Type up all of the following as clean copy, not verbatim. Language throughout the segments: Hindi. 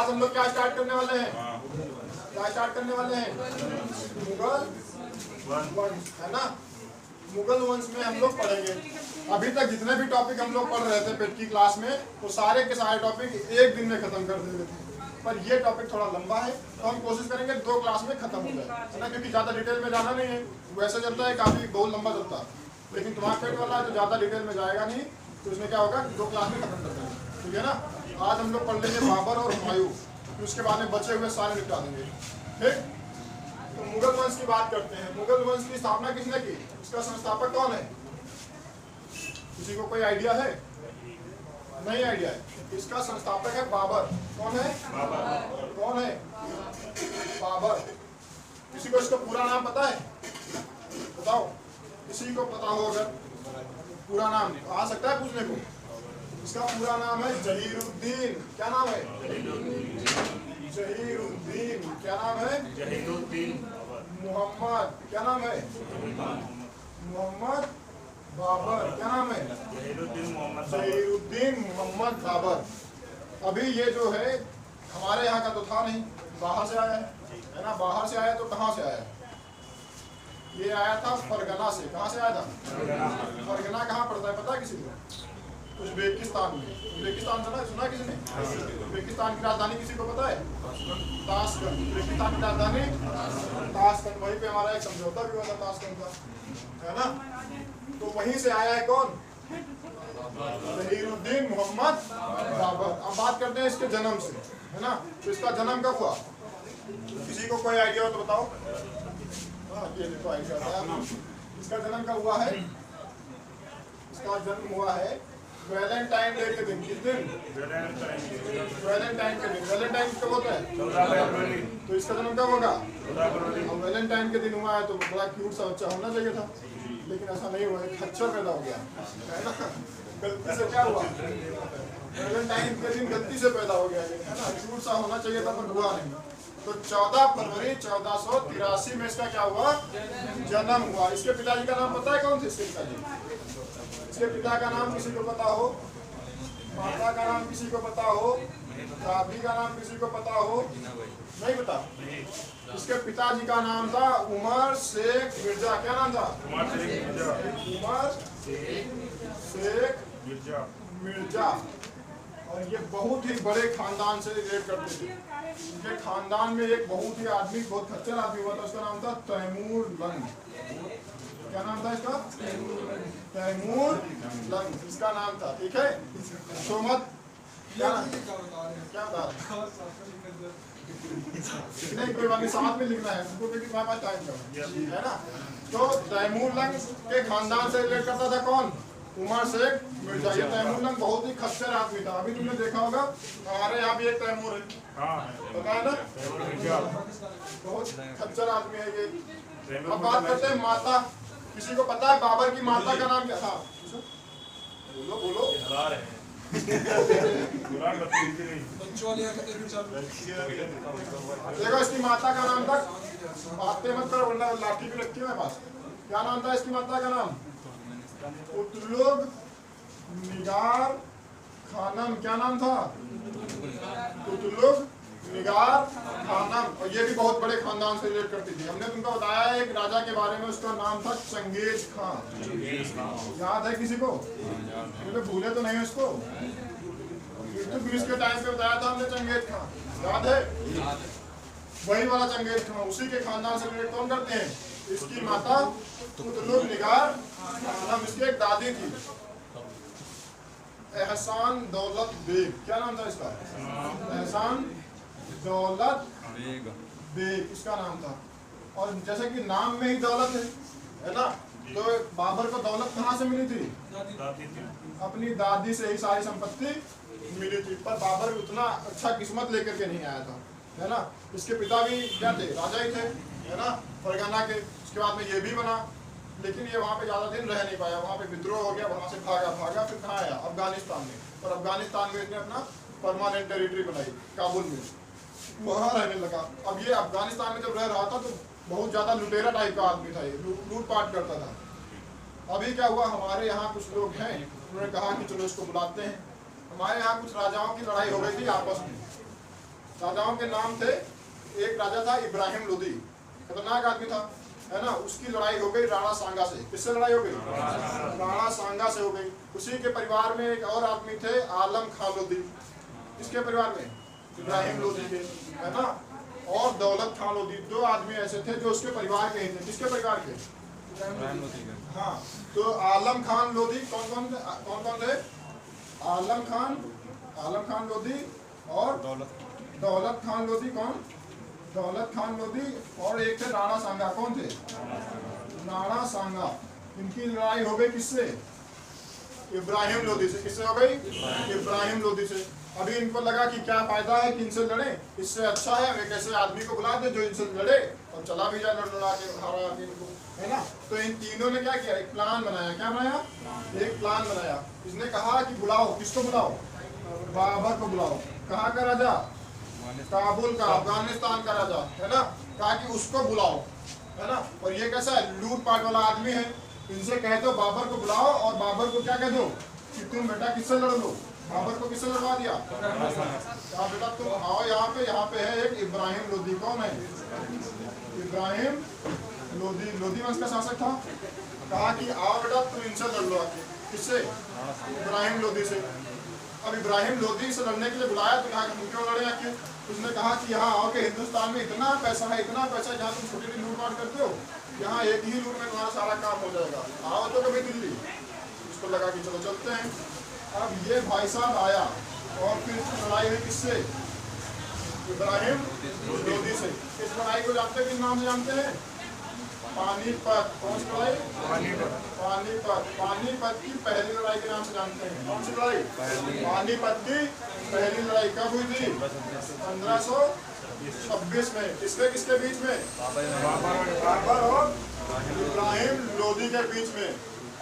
आज हम लोग क्या स्टार्ट करने वाले हैं? क्या स्टार्ट करने वाले हैं? मुगल वंश, है ना। मुगल वंश में हम लोग पढ़ेंगे। अभी तक जितने भी टॉपिक हम लोग पढ़ रहे थे पेट की क्लास में, वो सारे के सारे टॉपिक एक दिन में खत्म कर देते थे। पर ये टॉपिक थोड़ा लंबा है, तो हम कोशिश करेंगे 2 क्लास में खत्म हो जाए, है ना, क्योंकि ज़्यादा डिटेल में जाना नहीं है। वैसे चलता है काफ़ी बहुत लंबा चलता है, लेकिन तुम्हारा पेट वाला जो ज़्यादा डिटेल में जाएगा नहीं, तो उसमें क्या होगा 2 क्लास में खत्म कर देंगे, ठीक है ना। आज हम लोग पढ़ लेंगे बाबर और हुमायूं, फिर उसके बाद में बचे हुए सारे निपटा देंगे, ठीक। तो मुगल वंश की बात करते हैं। मुगल वंश की स्थापना किसने की? इसका संस्थापक कौन है? किसी को कोई आइडिया है? नहीं आइडिया है। इसका संस्थापक है बाबर। कौन है? बाबर। कौन है? बाबर। किसी को इसका पूरा नाम पता है? बताओ, किसी को पता हो अगर पूरा नाम आ सकता है पूछने को। इसका पूरा नाम है जहीरुद्दीन। क्या नाम है? जहीरुद्दीन। क्या नाम है? जहीरुद्दीन मोहम्मद। क्या नाम है? मोहम्मद बाबर। क्या नाम है? जहीरुद्दीन मोहम्मद बाबर। अभी ये जो है हमारे यहाँ का तो था नहीं, बाहर से आया है ना। बाहर से आया तो कहाँ से आया? ये आया था फरगना से। कहाँ से आया था? फरगना कहाँ पड़ता है पता है किसी को? उज़्बेकिस्तान में। उज़्बेकिस्तान सुना किसी ने? उज़्बेकिस्तान की राजधानी किसी को पता है? ताशकंद। उज़्बेकिस्तान की राजधानी ताशकंद। वहीं पे हमारा एक समझौता भी हुआ था ताशकंद का, है ना। तो वहीं से आया है कौन? जहीरुद्दीन मोहम्मद बाबर। अब बात करते हैं इसके जन्म से, है ना। तो इसका जन्म कब हुआ? किसी को कोई आइडिया हो तो बताओ। हाँ, ये देखो आइडिया है। इसका जन्म कब हुआ है? इसका जन्म हुआ है वैलेंटाइन डे के दिन। किस दिन? वैलेंटाइन के दिन। वैलेंटाइन कब होता है? 14 फरवरी। तो इसका जन्म कब होगा? 14 फरवरी। अब वैलेंटाइन के दिन हुआ है तो बड़ा क्यूट सा बच्चा होना चाहिए था, लेकिन ऐसा नहीं हुआ। एक खच्चर पैदा हो गया, है ना। गलती से क्या हुआ? वैलेंटाइन के दिन गलती से पैदा हो गया, है ना। क्यूट सा होना चाहिए था पर हुआ नहीं। तो 14 फरवरी 1483 में इसका क्या हुआ? जन्म हुआ। इसके पिताजी का नाम पता है? कौन थे इसके पिताजी? इसके पिता का नाम किसी को पता हो? माता का नाम किसी को पता हो? दादी का नाम किसी को पता हो? नहीं पता। इसके पिताजी का नाम था उमर शेख मिर्जा। क्या नाम था? उमर शेख मिर्जा। और ये बहुत ही बड़े खानदान से रिलेट करते थे। इनके खानदान में एक बहुत ही आदमी, बहुत खच्चर आदमी हुआ था, उसका नाम था तैमूर लंग। क्या नाम था इसका? तैमूर लंग इसका नाम था, ठीक है। तो मत क्या बता नहीं, कोई बात नहीं, साथ में लिखना है हमको क्योंकि हमारे पास टाइम कम है ना। तो तैमूर लंग के खानदान से रिलेट करता था कौन? उमर शेख मिर्जा। ये तैमूर लंग बहुत ही खच्चर आदमी था। अभी तुमने देखा होगा हमारे यहाँ भी एक तैमूर है, पता है ना, बहुत खच्चर आदमी है ये। अब बात करते हैं माता। किसी को पता है बाबर की माता का नाम क्या था? बोलो बोलो। देखो इसकी माता का नाम था, बातें मत करो वरना लाठी भी रखती है मेरे पास। क्या नाम था इसकी माता का नाम? उतलुग निगार खानम। क्या नाम था? उतलुग निगार खानम। और ये भी बहुत बड़े खानदान से रिलेट करती थी। हमने तुमको बताया है एक राजा के बारे में, उसका नाम था चंगेज खान। याद है किसी को? भूले तो नहीं उसको? के टाइम पे बताया था हमने चंगेज खान, याद है? वही वाला चंगेज खान, उसी के खानदान से रिलेट कौन करते हैं? इसकी माता उतलुग निगार खानम। इसकी एक दादी थी एहसान दौलत बेग। क्या नाम था इसका? एहसान दौलत बेग इसका नाम था। और जैसे कि नाम में ही दौलत है ना, तो बाबर को दौलत कहाँ से मिली थी? अपनी दादी से ही सारी संपत्ति मिली थी। पर बाबर उतना अच्छा किस्मत लेकर के नहीं आया था, है ना। इसके पिता भी क्या थे? राजा ही थे, है ना, फरगना के। उसके बाद में ये भी बना, लेकिन ये वहाँ पे ज़्यादा दिन रह नहीं पाया। वहाँ पे विद्रोह हो गया, वहाँ से भागा फिर कहाँ आया? अफगानिस्तान में। और अफगानिस्तान में इसने अपना परमानेंट टेरिटरी बनाई काबुल में, वहाँ रहने लगा। अब ये अफगानिस्तान में जब रह रहा था तो बहुत ज़्यादा लुटेरा टाइप का आदमी था, ये लूटपाट करता था। अभी क्या हुआ, हमारे यहाँ कुछ लोग हैं, उन्होंने कहा कि चलो इसको बुलाते हैं। हमारे यहाँ कुछ राजाओं की लड़ाई हो गई थी आपस में। राजाओं के नाम थे। एक राजा था इब्राहिम लोदी, खतरनाक आदमी था, है ना। उसकी लड़ाई हो गई राणा सांगा से। किससे लड़ाई हो गई? राणा सांगा से हो गई। उसी के परिवार में एक और आदमी थे, आलम खान लोदी। किसके परिवार में? इब्राहिम लोदी के, है ना। और दौलत खान लोदी, 2 आदमी ऐसे थे जो उसके परिवार के ही थे। किसके परिवार के? हाँ। तो आलम खान लोदी कौन कौन थे? आलम खान लोदी और दौलत खान लोदी। कौन? दौलत खान लोदी। और एक थे राणा सांगा। कौन थे? राणा सांगा। इनकी लड़ाई हो गई किससे? इब्राहिम लोदी से। किससे हो गई? इब्राहिम लोदी से। अभी इनको लगा कि क्या फायदा है कि इनसे लड़े, इससे अच्छा है हम एक ऐसे आदमी को बुला दे जो इनसे लड़े और चला भी जाए लड़ा के हरा के इनको, है ना। तो इन तीनों ने क्या किया? एक प्लान बनाया। क्या बनाया? एक प्लान बनाया। इसने कहा कि बुलाओ, किसको बुलाओ? बाबर को बुलाओ। कहाँ का राजा? काबुल का, अफगानिस्तान का राजा, है ना। कहा कि उसको बुलाओ, है ना। और ये कैसा है? लूटपाट वाला आदमी है। इनसे कह दो बाबर को बुलाओ और बाबर को क्या कह दो कि तुम बेटा किससे लड़ लो। बाबर को किससे लड़वा दिया? कहा बेटा तुम आओ यहाँ पे है एक इब्राहिम लोदी। कौन है? इब्राहिम लोदी, लोदी वंश का शासक था। कहा कि आओ बेटा तुम इनसे लड़ लो आके। किससे? इब्राहिम लोदी से। अब इब्राहिम लोदी से लड़ने के लिए बुलाया तो कहा तुम क्यों लड़े आके? उसने कहा कि यहाँ आओ के हिंदुस्तान में इतना पैसा है, इतना पैसा जहाँ तुम छोटी छोटी लूटपाट करते हो, यहाँ एक ही लूट में तुम्हारा सारा काम हो जाएगा। आओ तो कभी दिल्ली। उसको लगा कि चलो चलते हैं। अब ये भाई साहब आया और फिर लड़ाई हुई किससे? इब्राहिम लोदी से। इस लड़ाई को जानते हैं, किस नाम से जानते हैं? पानीपत। कौन सी लड़ाई? पानीपत। पानीपत की पहली लड़ाई के नाम से जानते हैं। कौन सी लड़ाई? पानीपत की पहली लड़ाई कब हुई थी? 1526 में। किसके बीच में? बाबर और इब्राहिम लोदी के बीच में।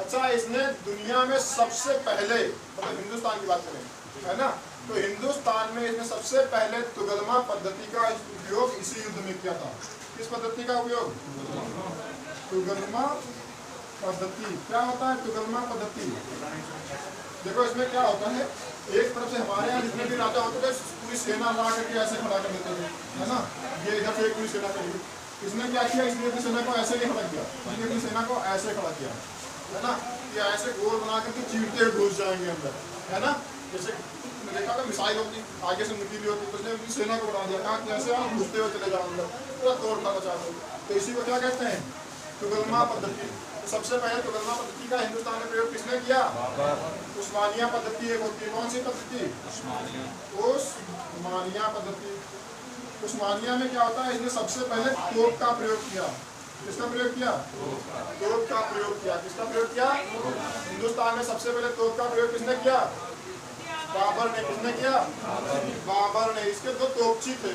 अच्छा, इसने दुनिया में सबसे पहले, मतलब हिंदुस्तान की बात करें, है ना, तो हिंदुस्तान में इसने सबसे पहले तुगलमा पद्धति का उपयोग इसी युद्ध में किया था। किस पद्धति का उपयोग? तुगलमा पद्धति। क्या होता है तुगलमा पद्धति? देखो इसमें क्या होता है, एक तरफ से हमारे यहाँ जितने भी राजा होते थे पूरी सेना ला करके ऐसे खड़ा कर देते थे, है ना। ये इधर से एक पूरी सेना करी। इसने क्या किया? इसने अपनी सेना को ऐसे नहीं खड़ा किया, इसने अपनी सेना को ऐसे खड़ा किया, है ना। कि ऐसे गोल बना करके चीरते हुए घुस जाएंगे अंदर, है ना। जैसे देखा था मिसाइल होती आगे से नुकीली होती, तो उसने अपनी सेना को बना दिया। कहा कि ऐसे आप घुसते हुए चले जाओ अंदर, पूरा तोड़ खा मचा दो। तो इसी को क्या कहते हैं? तुगलमा पद्धति। तो सबसे पहले तुगलमा पद्धति का हिंदुस्तान में प्रयोग किसने किया? उस्मानिया पद्धति एक होती है। कौन सी पद्धति? उस्मानिया पद्धति। उस्मानिया में क्या होता है? इसने सबसे पहले तोप का प्रयोग किया। किसका प्रयोग किया? तोप का प्रयोग किया। किसका प्रयोग किया? हिंदुस्तान में सबसे पहले तोप का प्रयोग किसने किया? बाबर ने। किसने किया? बाबर ने। इसके 2 तोपची थे।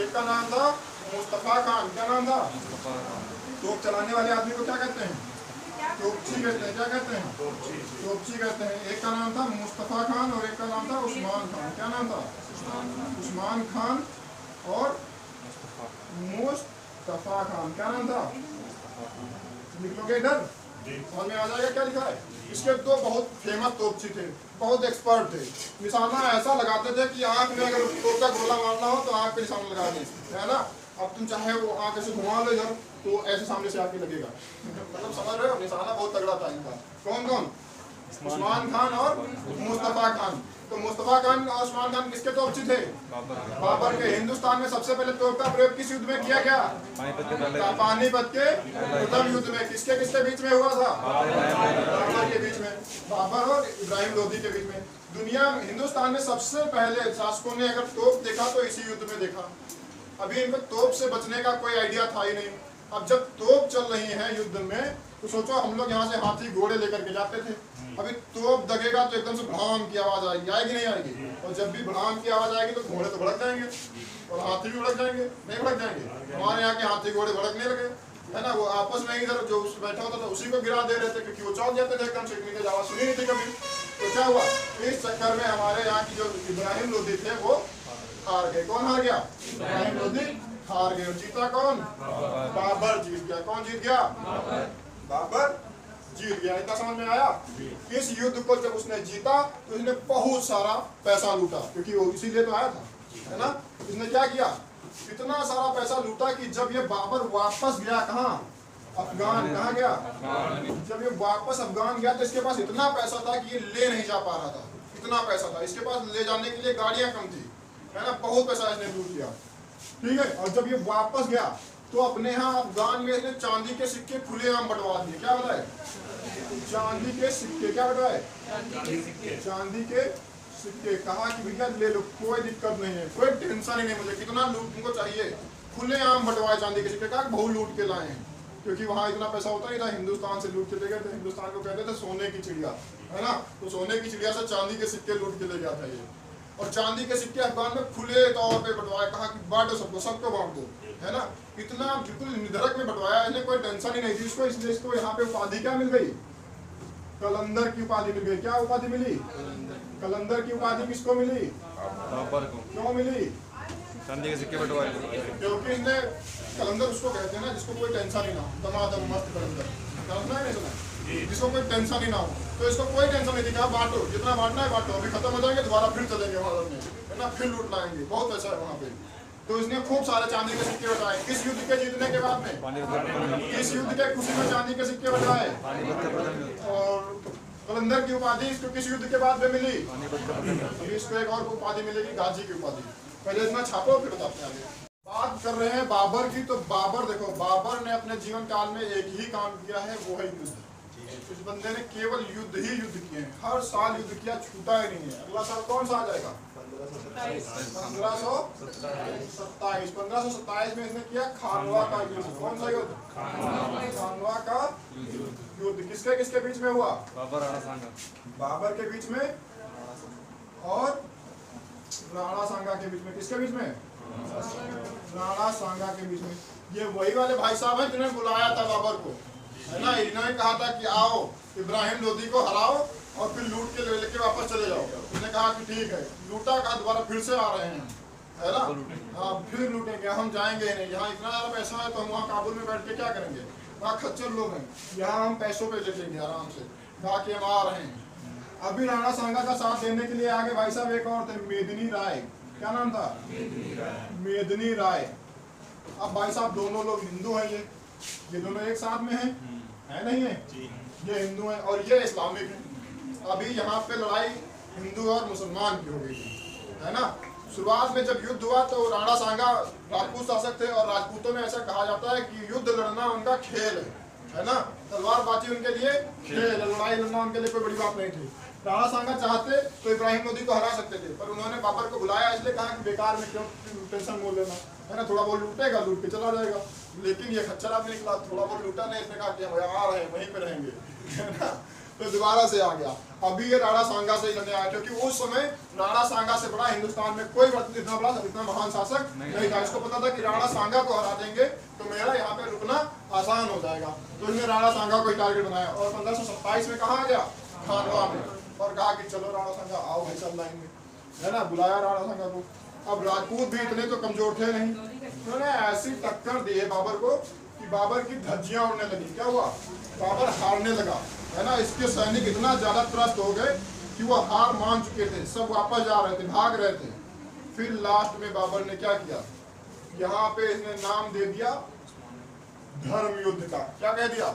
एक का नाम था मुस्तफा खान। क्या नाम था? तोप चलाने वाले आदमी को क्या कहते हैं? तोपची कहते हैं। क्या कहते हैं? तोपची कहते हैं। एक का नाम था मुस्तफा खान और एक का नाम था उस्मान खान। क्या नाम था? उस्मान खान और मुस्तफा खान। क्या नाम था? लिख लोगे इधर, समझ में आ जाएगा क्या लिखा है। इसके 2 बहुत फेमस तोपची थे, बहुत एक्सपर्ट थे। निशाना ऐसा लगाते थे कि आंख में अगर तोप का गोला मारना हो तो आंख पे निशाना लगा दें, है ना। अब तुम चाहे वो आंख ऐसे घुमा लो इधर तो ऐसे सामने से आके लगेगा। मतलब समझ रहे हो, निशाना बहुत तगड़ा था इनका। कौन कौन? उस्मान खान और मुस्तफा खान। तो मुस्तफा खान और उस्मान खान किसके तोपची थे? बाबर के। हिंदुस्तान में सबसे पहले तोप का प्रयोग किस युद्ध में किया गया? पानीपत के प्रथम युद्ध में। किसके किसके बीच में हुआ था? बाबर के बीच में, बाबर और इब्राहिम लोदी के बीच में। दुनिया हिंदुस्तान में सबसे पहले शासकों ने अगर तोप देखा तो इसी युद्ध में देखा। अभी इनको तोप से बचने का कोई आइडिया था ही नहीं। अब जब तोप चल रही है युद्ध में तो सोचो हम लोग यहाँ से हाथी घोड़े लेकर के जाते थे। अभी तोप दगेगा तो एकदम से भड़ाम की आवाज आएगी, आएगी नहीं आएगी? और जब भी भड़ाम की आवाज आएगी तो घोड़े तो भड़क जाएंगे और हाथी भी भड़क जाएंगे, नहीं भड़क जाएंगे? हमारे यहाँ के हाथी घोड़े भड़कने लगे, है ना। वो आपस में इधर जो बैठा होता था उसी को गिरा दे रहे थे क्योंकि वो चौंक जाते थे एकदम से, इतनी आवाज सुनी नहीं थी कभी। तो क्या हुआ? इस चक्कर में हमारे यहाँ की जो इब्राहिम लोदी थे वो हार गए। कौन हार गया? इब्राहिम लोदी हार गए। जीता कौन? बाबर जीत गया। कौन जीत गया? बाबर जीत गया। इतना समझ में आया? इस युद्ध को जब उसने जीता तो उसने बहुत सारा पैसा लूटा, क्योंकि वो इसीलिए तो आया था, है ना। इसने क्या किया, इतना सारा पैसा लूटा कि जब ये बाबर वापस गया कहाँ, अफगान, कहाँ गया, जब ये वापस अफगान गया तो इसके पास इतना पैसा था कि ये ले नहीं जा पा रहा था, इतना पैसा था इसके पास, ले जाने के लिए गाड़ियां कम थी, है ना, बहुत पैसा इसने लूट लिया, ठीक है। और जब ये वापस गया तो अपने यहाँ अफगान में इसने चांदी के सिक्के खुलेआम बंटवा दिए। क्या बताए, चांदी के सिक्के, क्या बताए, चांदी के सिक्के। कहा कि भैया ले लो, कोई दिक्कत नहीं है, कोई टेंशन ही नहीं, मुझे कितना लूट तुमको चाहिए, खुलेआम बंटवाए चांदी के सिक्के। कहा बहुत लूट के लाए हैं, क्योंकि वहाँ इतना पैसा होता ही था, हिंदुस्तान से लूट के ले गए थे, हिंदुस्तान को कहते थे सोने की चिड़िया, है ना, तो सोने की चिड़िया से चांदी के सिक्के लूट के ले गया था ये। और चांदी के सिक्के अफगान में खुले तौर पे बंटवाए, कहा कि बांटो सबको, सबको बांट दो, है ना, इतना बिल्कुल निधड़क में बंटवाया, इसने कोई टेंशन ही नहीं थी इसको। इसलिए इसको यहाँ पे उपाधि क्या मिल गई, कलंदर की उपाधि मिल गई। क्या उपाधि मिली, कलंदर की उपाधि किसको मिली, बाबर को। क्यों मिली, चांदी के सिक्के बंटवाए, क्योंकि इसने, कलंदर उसको कहते हैं ना जिसको कोई टेंशन ही ना हो, दमादम मस्त कलंदर, समझना है नहीं सुना, जिसको कोई टेंशन ही ना हो। तो इसको कोई टेंशन नहीं थी, कहा बांटो, जितना बांटना है बांटो, अभी खत्म हो जाएंगे दोबारा फिर चलेंगे वहां में, है ना, फिर लूट लाएंगे, बहुत पैसा है वहाँ पे। तो इसने खूब सारे चांदी के सिक्के बटाए। किस युद्ध के जीतने के बाद में, किस युद्ध के खुशी में चांदी के सिक्के बटाए। और कलंदर की उपाधि इसको किस युद्ध के बाद में मिली, अभी इसको एक और उपाधि मिलेगी, गाजी की उपाधि। पहले इतना छापो फिर बताते हैं। बात कर रहे हैं बाबर की, तो बाबर देखो, बाबर ने अपने जीवन काल में एक ही काम किया है, वो है युद्ध। इस बंदे ने केवल युद्ध ही युद्ध किए हैं, हर साल युद्ध किया, छूटा ही नहीं है। अगला साल कौन सा आ जाएगा, 1527 में इसने किया खानवा का युद्ध। कौन सा युद्ध, खानवा का युद्ध। किसके किसके बीच में हुआ, बाबर के बीच में और राणा सांगा के बीच में। किसके बीच में, राणा सांगा के बीच में। ये वही वाले भाई साहब हैं जिन्होंने बुलाया था बाबर को, है ना, इन्होंने कहा था कि आओ इब्राहिम लोदी को हराओ और फिर लूट के लेके वापस चले जाओ। उसने कहा कि ठीक है, लूटा का दोबारा फिर से आ रहे हैं, है ना, हाँ फिर लूटेंगे, हम जाएंगे ही नहीं, यहाँ इतना ज्यादा पैसा है तो हम वहाँ काबुल में बैठ के क्या करेंगे, वहाँ खच्चर लोग हैं, यहाँ हम पैसों पे लेंगे आराम से, कहा कि हम आ रहे हैं। अभी राणा सांगा का साथ देने के लिए आगे भाई साहब एक और थे, मेदिनी राय। क्या नाम था, मेदिनी राय। अब भाई साहब दोनों लोग हिंदू हैं, ये दोनों एक साथ में हैं, है नहीं है, ये हिंदू हैं और ये इस्लामिक हैं। अभी यहाँ पे लड़ाई हिंदू और मुसलमान की हो गई थी, है ना। शुरुआत में जब युद्ध हुआ तो राणा सांगा राजपूत शासक थे और राजपूतों में ऐसा कहा जाता है कि युद्ध लड़ना उनका खेल है ना, तलवारबाजी उनके लिए खेल, लड़ाई लड़ना उनके लिए कोई बड़ी बात नहीं थी। राणा सांगा चाहते तो इब्राहिम लोदी को हरा सकते थे, पर उन्होंने बाबर को बुलाया, इसलिए कहा कि बेकार में क्यों टेंशन मोल लेना, है ना, थोड़ा बहुत लूटेगा, लूट के चला जाएगा। लेकिन ये खच्चर आदमी निकला, थोड़ा बहुत लूटा नहीं, इसने कहा कि हम आ रहे हैं, वहीं पे रहेंगे, है ना, तो दोबारा से आ गया। अभी ये राणा सांगा से ही लड़ने आया, क्योंकि उस समय राणा सांगा से बड़ा हिंदुस्तान में कोई इतना बड़ा, इतना महान शासक नहीं था। इसको पता था कि राणा सांगा को हरा देंगे तो मेरा यहाँ पे रुकना आसान हो जाएगा, तो इसने राणा सांगा को ही टारगेट बनाया। और 1527 में कहा गया, खानवा में, और कहा कि चलो राणा सांगा आओ भाई चल लाएंगे, है ना, बुलाया राणा सांगा को। अब राजपूत भी इतने तो कमजोर थे नहीं, उन्होंने ऐसी टक्कर दी है बाबर को कि बाबर की धज्जियां उड़ने लगी। क्या हुआ, बाबर हारने लगा, है ना, इसके सैनिक इतना ज्यादा त्रस्त हो गए कि वो हार मान चुके थे, सब वापस जा रहे थे, भाग रहे थे। फिर लास्ट में बाबर ने क्या किया, यहाँ पे इसने नाम दे दिया धर्म युद्ध का। क्या कह दिया,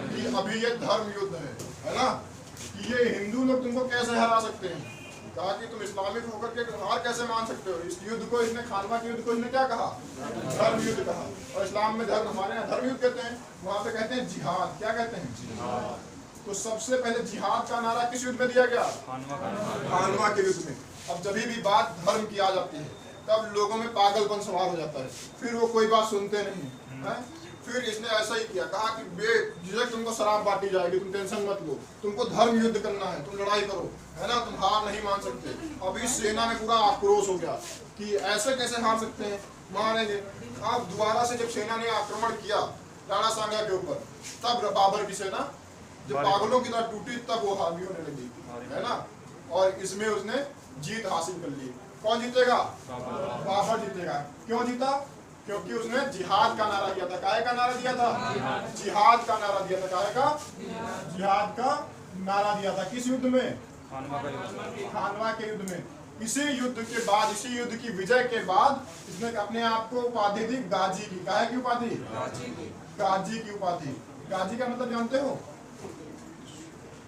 कि अभी ये धर्म युद्ध है ना, कि ये हिंदू लोग तुमको कैसे हरा सकते हैं। कहा कि तुम इस्लामिक होकर के हार कैसे मान सकते हो। इस युद्ध को इसने, खानवा के युद्ध को इसने क्या कहा, धर्म युद्ध कहा। और इस्लाम में धर्म, हमारे यहाँ धर्म युद्ध कहते हैं, वहाँ पे कहते हैं जिहाद। क्या कहते हैं, जिहाद। तो सबसे पहले जिहाद का नारा किस युद्ध में दिया गया, खानवा के युद्ध में। अब जब भी बात धर्म की आ जाती है तब लोगों में पागलपन सवार हो जाता है, फिर वो कोई बात सुनते नहीं है। फिर इसने ऐसा ही किया, कहा कि बेझिझक तुमको शराब बांटी जाएगी, तुम टेंशन मत लो, तुमको धर्म युद्ध करना है, तुम लड़ाई करो, है ना, तुम हार नहीं मान सकते। अभी सेना में पूरा आक्रोश हो गया कि ऐसे कैसे हार सकते हैं, मारेंगे। अब दोबारा से जब सेना ने आक्रमण किया राणा सांगा के ऊपर, तब बाबर की सेना जब पागलों की तरह टूटी, तब वो हावी होने लगी, है ना, और इसमें उसने जीत हासिल कर ली। कौन जीतेगा, बाबर जीतेगा। क्यों जीता, क्योंकि उसने जिहाद का नारा दिया था। काहे का नारा दिया था, जिहाद का नारा दिया था। काहे का, जिहाद का नारा दिया था। किस युद्ध में, खानवा के युद्ध में। इसी युद्ध के बाद, इसी युद्ध की विजय के बाद इसने अपने आप को उपाधि दी गाजी की। काहे की उपाधि? गाजी की उपाधि। गाजी का मतलब जानते हो?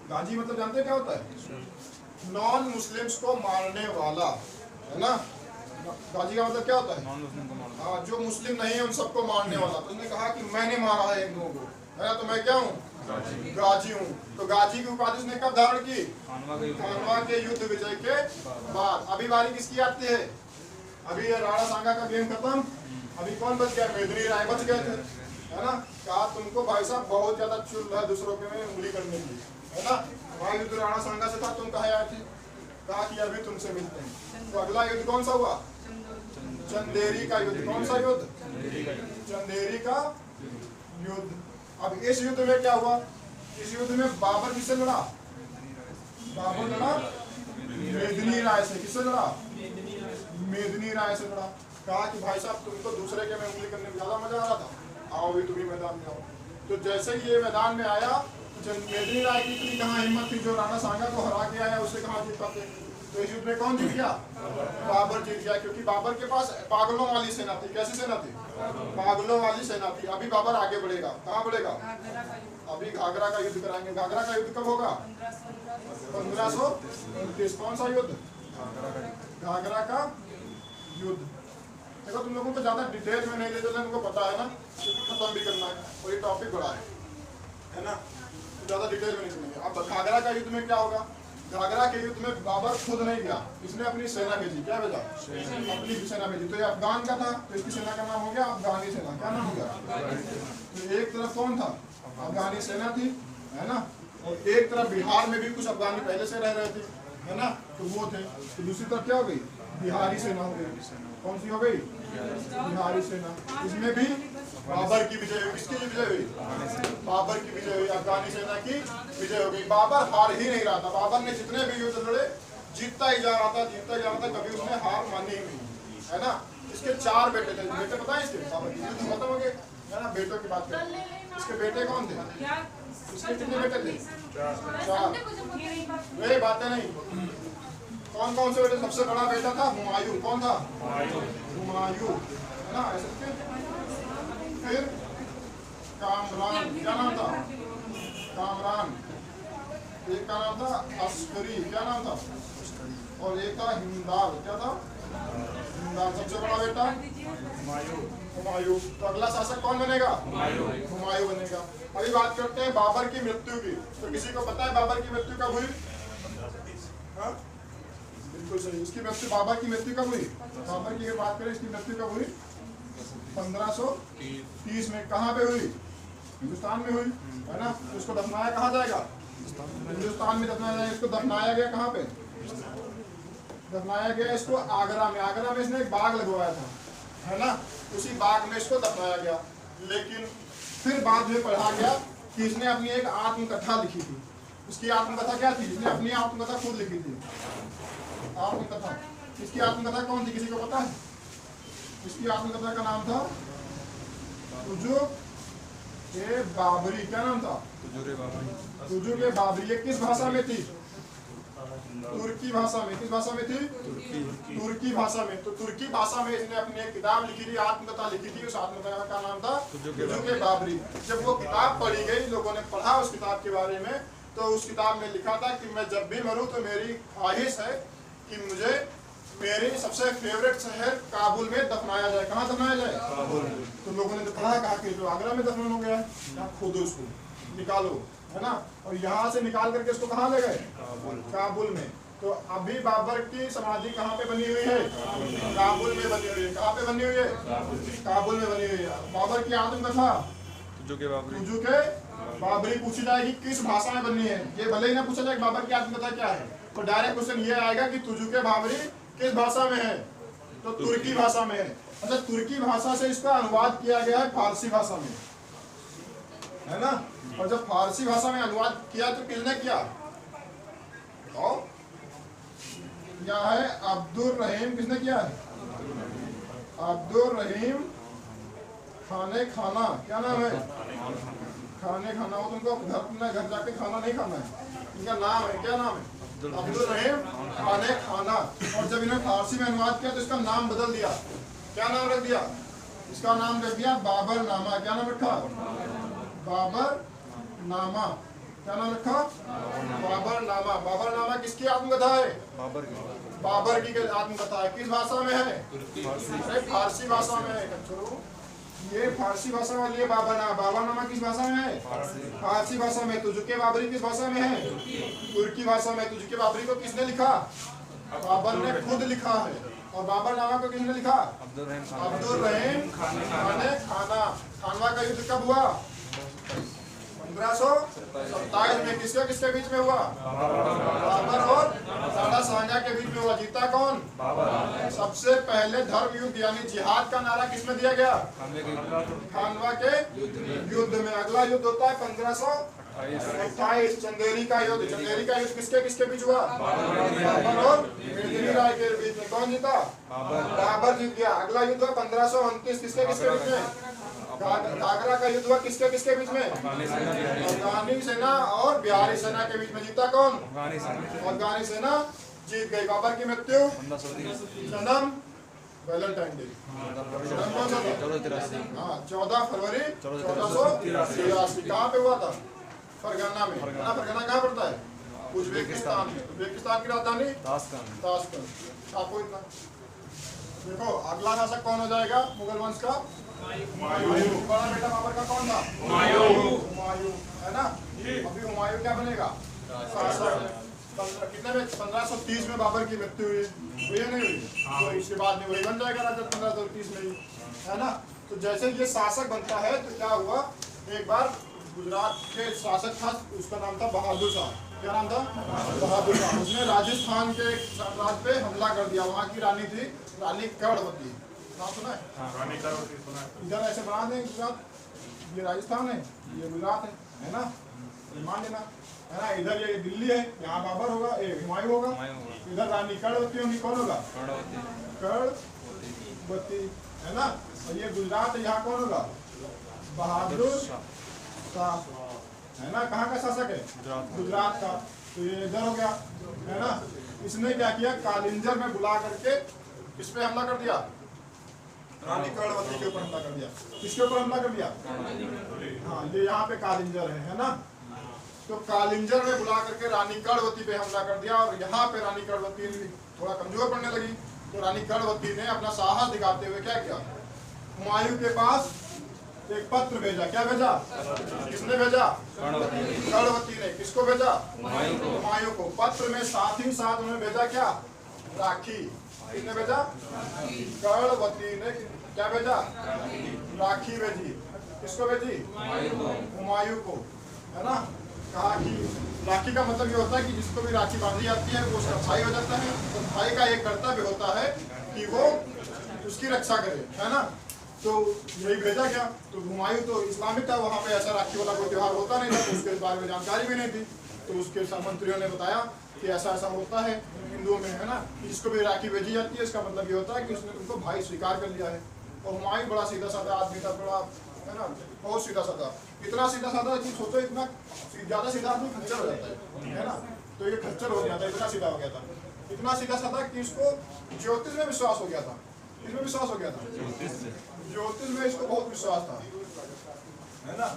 गाजी मतलब जानते हो क्या होता है? नॉन मुस्लिम्स को मारने वाला, है ना। गाजी का मतलब क्या होता है? हाँ, जो मुस्लिम नहीं है उन सबको मारने वाला। तो उसने कहा कि मैंने मारा है इन लोगों को, है ना, तो मैं क्या हूँ? गाजी हूँ। तो गाजी की उपाधि उसने कब धारण की? खानवा के युद्ध विजय के बाद। अभी बारी किसकी आती है? अभी ये राणा सांगा का गेम खत्म। अभी कौन बच गया? मेदिनी राय बच गए थे, है ना। कहा तुमको भाई साहब बहुत ज्यादा चुल है दूसरों के में उंगली करने की, है ना। हमारा युद्ध राणा सांगा से था, तुम कहे आए थे? कहा कि अभी तुमसे मिलते हैं। तो अगला युद्ध कौन सा हुआ? चंदेरी का युद्ध। कौन सा युद्ध? चंदेरी का युद्ध। अब इस युद्ध में क्या हुआ? इस युद्ध में बाबर किससे लड़ा? बाबर लड़ा मेदिनी राय से। किससे लड़ा? मेदिनी राय से लड़ा। कहा कि भाई साहब तुमको दूसरे के में उंगली करने में ज्यादा मजा आ रहा था, आओ भी तुम्ही मैदान में आओ। तो जैसे ही ये मैदान में आया, मेदिनी राय की इतनी कहाँ हिम्मत थी, जो राणा सांगा को हरा के आया उससे कहाँ जीत पाते। तो इस युद्ध में कौन जीत गया? बाबर जीत गया, क्योंकि बाबर के पास पागलों वाली सेना थी। कैसी सेना थी? पागलों वाली सेना थी। अभी बाबर आगे बढ़ेगा। कहाँ बढ़ेगा? अभी घाघरा का युद्ध कराएंगे। घाघरा का युद्ध कब होगा? 1529। कौन सा युद्ध? घाघरा का युद्ध। देखो तुम लोगों को ज्यादा डिटेल में नहीं ले जाते, तुमको पता है ना, क्योंकि खत्म भी करना है और ये टॉपिक बड़ा है ना, तो ज्यादा डिटेल में नहीं सुनेंगे। अब घाघरा का युद्ध में क्या होगा? घाघरा के युद्ध में बाबर खुद नहीं गया, इसने अपनी सेना भेजी। क्या भेजा? अपनी सेना भेजी। तो ये अफगान का था, तो इसकी सेना का नाम हो गया अफगानी सेना। क्या नाम हो गया? तो एक तरफ कौन था? अफगानी सेना थी, है ना, और एक तरफ बिहार में भी कुछ अफगानी पहले से रह रहे थे, है ना, तो वो थे। तो दूसरी तरफ क्या हो गई? बिहारी सेना हो गई। कौन सी हो गई? बिहारी सेना। इसमें भी बाबर की विजय हुई। किसकी विजय हुई? बाबर की विजय हुई। अफगानी सेना की विजय हो गई। बाबर हार ही नहीं रहा था। बाबर ने जितने भी युद्ध लड़े जीतता ही जा रहा था, जीतता ही जा रहा था, कभी उसने हार मानी ही नहीं, है ना। इसके 4 बेटे थे। बेटे पता है इसके? बाबर के युद्ध खत्म हो गए, है ना। बेटों की बात करें, इसके बेटे कौन थे? इसके कितने बेटे थे? 4। वे बातें नहीं। कौन कौन से बेटे? सबसे बड़ा बेटा था हुमायूं। कौन था? हुमायूं, है ना, ऐसे। फिर कामरान। क्या नाम था? कामरान। एक का नाम था अस्करी। क्या नाम था? और एक था हिंदाल। क्या था? हिंदाल। सबसे बड़ा बेटा हुमायूं। तो अगला शासक कौन बनेगा? हुमायूं बनेगा। अभी बात करते हैं बाबर की मृत्यु की। तो किसी को पता है बाबर की मृत्यु कब हुई? हाँ, बिल्कुल सही। इसकी मृत्यु, बाबर की मृत्यु कब हुई? बाबर की बात करें, इसकी मृत्यु कब हुई? 1530 में। कहाँ पे हुई? हिंदुस्तान में हुई, है ना। तो इसको दफनाया कहाँ जाएगा? हिंदुस्तान में दफनाया जाएगा। इसको दफनाया गया कहाँ पे? दफनाया गया इसको आगरा में। आगरा में इसने एक बाग लगवाया था, है ना, उसी बाग में इसको दफनाया गया। लेकिन फिर बाद में पढ़ा गया कि इसने अपनी एक आत्मकथा लिखी थी। उसकी आत्मकथा क्या थी? इसने अपनी आत्मकथा खुद लिखी थी। आत्मकथा। इसकी आत्मकथा कौन थी? किसी को पता है? इसकी आत्मकथा का नाम था तुजुक-ए-बाबरी। क्या नाम था? तुजुक-ए-बाबरी। ये किस भाषा में थी? तुर्की भाषा में। किस भाषा में थी? तुर्की भाषा में। तो तुर्की भाषा में इसने अपनी एक किताब लिखी थी, आत्मकथा लिखी थी। उस आत्मकथा का नाम था तुजुक-ए-बाबरी। जब वो किताब पढ़ी गई, लोगों ने पढ़ा उस किताब के बारे में, तो उस किताब में लिखा था कि मैं जब भी मरूं तो मेरी ख्वाहिश है कि मुझे मेरे सबसे फेवरेट शहर काबुल में दफनाया जाए। कहाँ दफनाया जाए? काबुल। तो लोगों ने तो कहा कि जो आगरा में दफन हो गया है, यहाँ खोदो, इसको निकालो, है ना। और यहाँ से निकाल करके इसको कहाँ ले गए? काबुल में। तो अभी बाबर की समाधि कहाँ पे बनी हुई है? काबुल में बनी हुई है। कहाँ पे बनी हुई है? काबुल में बनी हुई है। बाबर की आत्मकथा तुजुक-ए-बाबरी पूछी जाएगी किस भाषा में बनी है। ये भले ही ना पूछा जाए बाबर की आत्मकथा क्या है, तो डायरेक्ट क्वेश्चन ये आएगा कि तुजुक-ए-बाबरी किस भाषा में है? तो तुर्की भाषा में है। अच्छा, तुर्की भाषा से इसका अनुवाद किया गया है फारसी भाषा में, है ना। और जब फारसी भाषा में अनुवाद किया तो किसने किया? यहाँ है अब्दुल रहीम। किसने किया है? अब्दुल रहीम खाने खाना। क्या नाम है? खाने खाना। वो तुमको घर जाके खाना नहीं खाना है, इनका नाम है। क्या नाम है? अब्दुल रहीम खान ने खाना। और जब इन्हें फारसी में अनुवाद किया तो इसका नाम बदल दिया। क्या नाम रख दिया? इसका नाम रख दिया बाबर नामा। क्या नाम रखा? बाबर नामा। क्या नाम रखा? बाबर नामा। बाबर नामा किसकी आत्मकथा है? बाबर की आत्मकथा है। किस भाषा में है? अरे फारसी भाषा में है। ये फारसी भाषा वाली है बाबरनामा। बाबरनामा किस भाषा में है? फारसी भाषा में। तुजुके बाबरी किस भाषा में है? तुर्की भाषा में। तुजुके बाबरी को किसने लिखा? बाबर ने खुद लिखा है। और बाबरनामा को किसने लिखा? अब्दुल रहीम खान ने खाना। खानवा का युद्ध कब हुआ? 1527 में। किसके किसके बीच में हुआ? बाबर और सादा शाहजहां के बीच में हुआ। जीता कौन? सबसे पहले धर्म युद्ध यानी जिहाद का नारा किसमें दिया गया? खानवा के युद्ध में। अगला युद्ध होता है 1528 चंदेरी का युद्ध। चंदेरी का युद्ध किसके किसके बीच हुआ? बाबर और मेदिनी राय के बीच में। कौन जीता? बाबर जीत गया। अगला युद्ध हुआ 1529 किसके किसके बीच में? घाघरा का युद्ध हुआ किसके किसके बीच में? अफगानी सेना और बिहारी सेना के बीच में। जीता कौन? अफगानी सेना जीत गई। बाबर की मृत्यु जन्म वैलेंटाइन डे। जन्म कौन सा था? हाँ 14 फरवरी 1483। कहाँ पे हुआ था? फरगना में। फरगना कहाँ पड़ता है? उज्बेकिस्तान में। उज्बेकिस्तान की राजधानी ताशकंद। आपको इतना देखो। अगला शासक कौन हो जाएगा मुगल वंश का? हुमायूं। बड़ा बेटा बाबर का कौन था? हुमायूं है ना। अभी हुमायूं क्या बनेगा? कितने में? 1530 में बाबर की मृत्यु हुई नहीं हुई? तो इसके बाद में वही बन जाएगा राजा 1530 में ही, है ना। तो जैसे ये शासक बनता है तो क्या हुआ, एक बार गुजरात के शासक था, उसका नाम था बहादुर शाह। क्या नाम था? बहादुर शाह। उसने राजस्थान के साम्राज्य पे हमला कर दिया। वहाँ की रानी थी रानी कर्णवती। नाम सुना है? इधर ऐसे बना दें गुजरात, ये राजस्थान है, ये गुजरात है ना, मान लेना है ना। इधर ये दिल्ली है, यहाँ बाबर होगा, हुमायूं होगा। इधर रानी कर्णवती होगी। कौन होगा? कर्णवती है ना। और ये गुजरात है, यहाँ कौन होगा? बहादुर शाह है ना। कहाँ का शासक है? गुजरात का। तो ये इधर हो गया है ना। इसने क्या किया, कालिंजर में बुला करके किस पे हमला कर दिया? रानी कर्णवती के ऊपर हमला कर दिया। किसके ऊपर हमला कर दिया? हाँ ये यहाँ पे कालिंजर है ना। तो कालिंजर में बुला करके रानी कर्णवती पे हमला कर दिया। और यहाँ पे रानी कर्णवती थोड़ा कमजोर पड़ने लगी। तो रानी कर्णवती ने अपना साहस दिखाते हुए क्या किया, हुमायूं के पास एक पत्र भेजा। क्या भेजा? किसने भेजा? कर्णवती ने। किसको भेजा? हुमायूं को। पत्र में साथ ही साथ उन्होंने भेजा क्या? राखी। किसने भेजा? कर्णवती ने क्या भेजा? राखी भेजी। किसको भेजी? हुमायूं को, है ना। कहा कि राखी का मतलब ये होता है कि जिसको भी राखी बांधी जाती है वो उसका भाई हो जाता है। तो भाई का एक कर्तव्य होता है कि वो उसकी रक्षा करे, है ना। तो यही भेजा गया। तो हुमायूं तो इस्लामिक था, वहाँ पे ऐसा राखी वाला कोई त्योहार होता नहीं था, तो उसके बारे में जानकारी भी नहीं थी। तो उसके मंत्रियों ने बताया कि ऐसा ऐसा होता है हिंदुओं में, है ना। जिसको भी राखी भेजी जाती है इसका मतलब ये होता है कि उसने तुमको भाई स्वीकार कर लिया है। और हुमायूं बड़ा सीधा साधा आदमी था, बड़ा, है ना, बहुत सीधा साधा। इतना सीधा साधा कि सोचो इतना ज्यादा सीधा आदमी खच्चर हो जाता है ना। तो ये खच्चर हो गया था, इतना सीधा हो गया था, इतना सीधा साधा कि इसको ज्योतिष में विश्वास हो गया था। इसमें विश्वास हो गया था, ज्योतिष में इसको बहुत विश्वास था, है ना।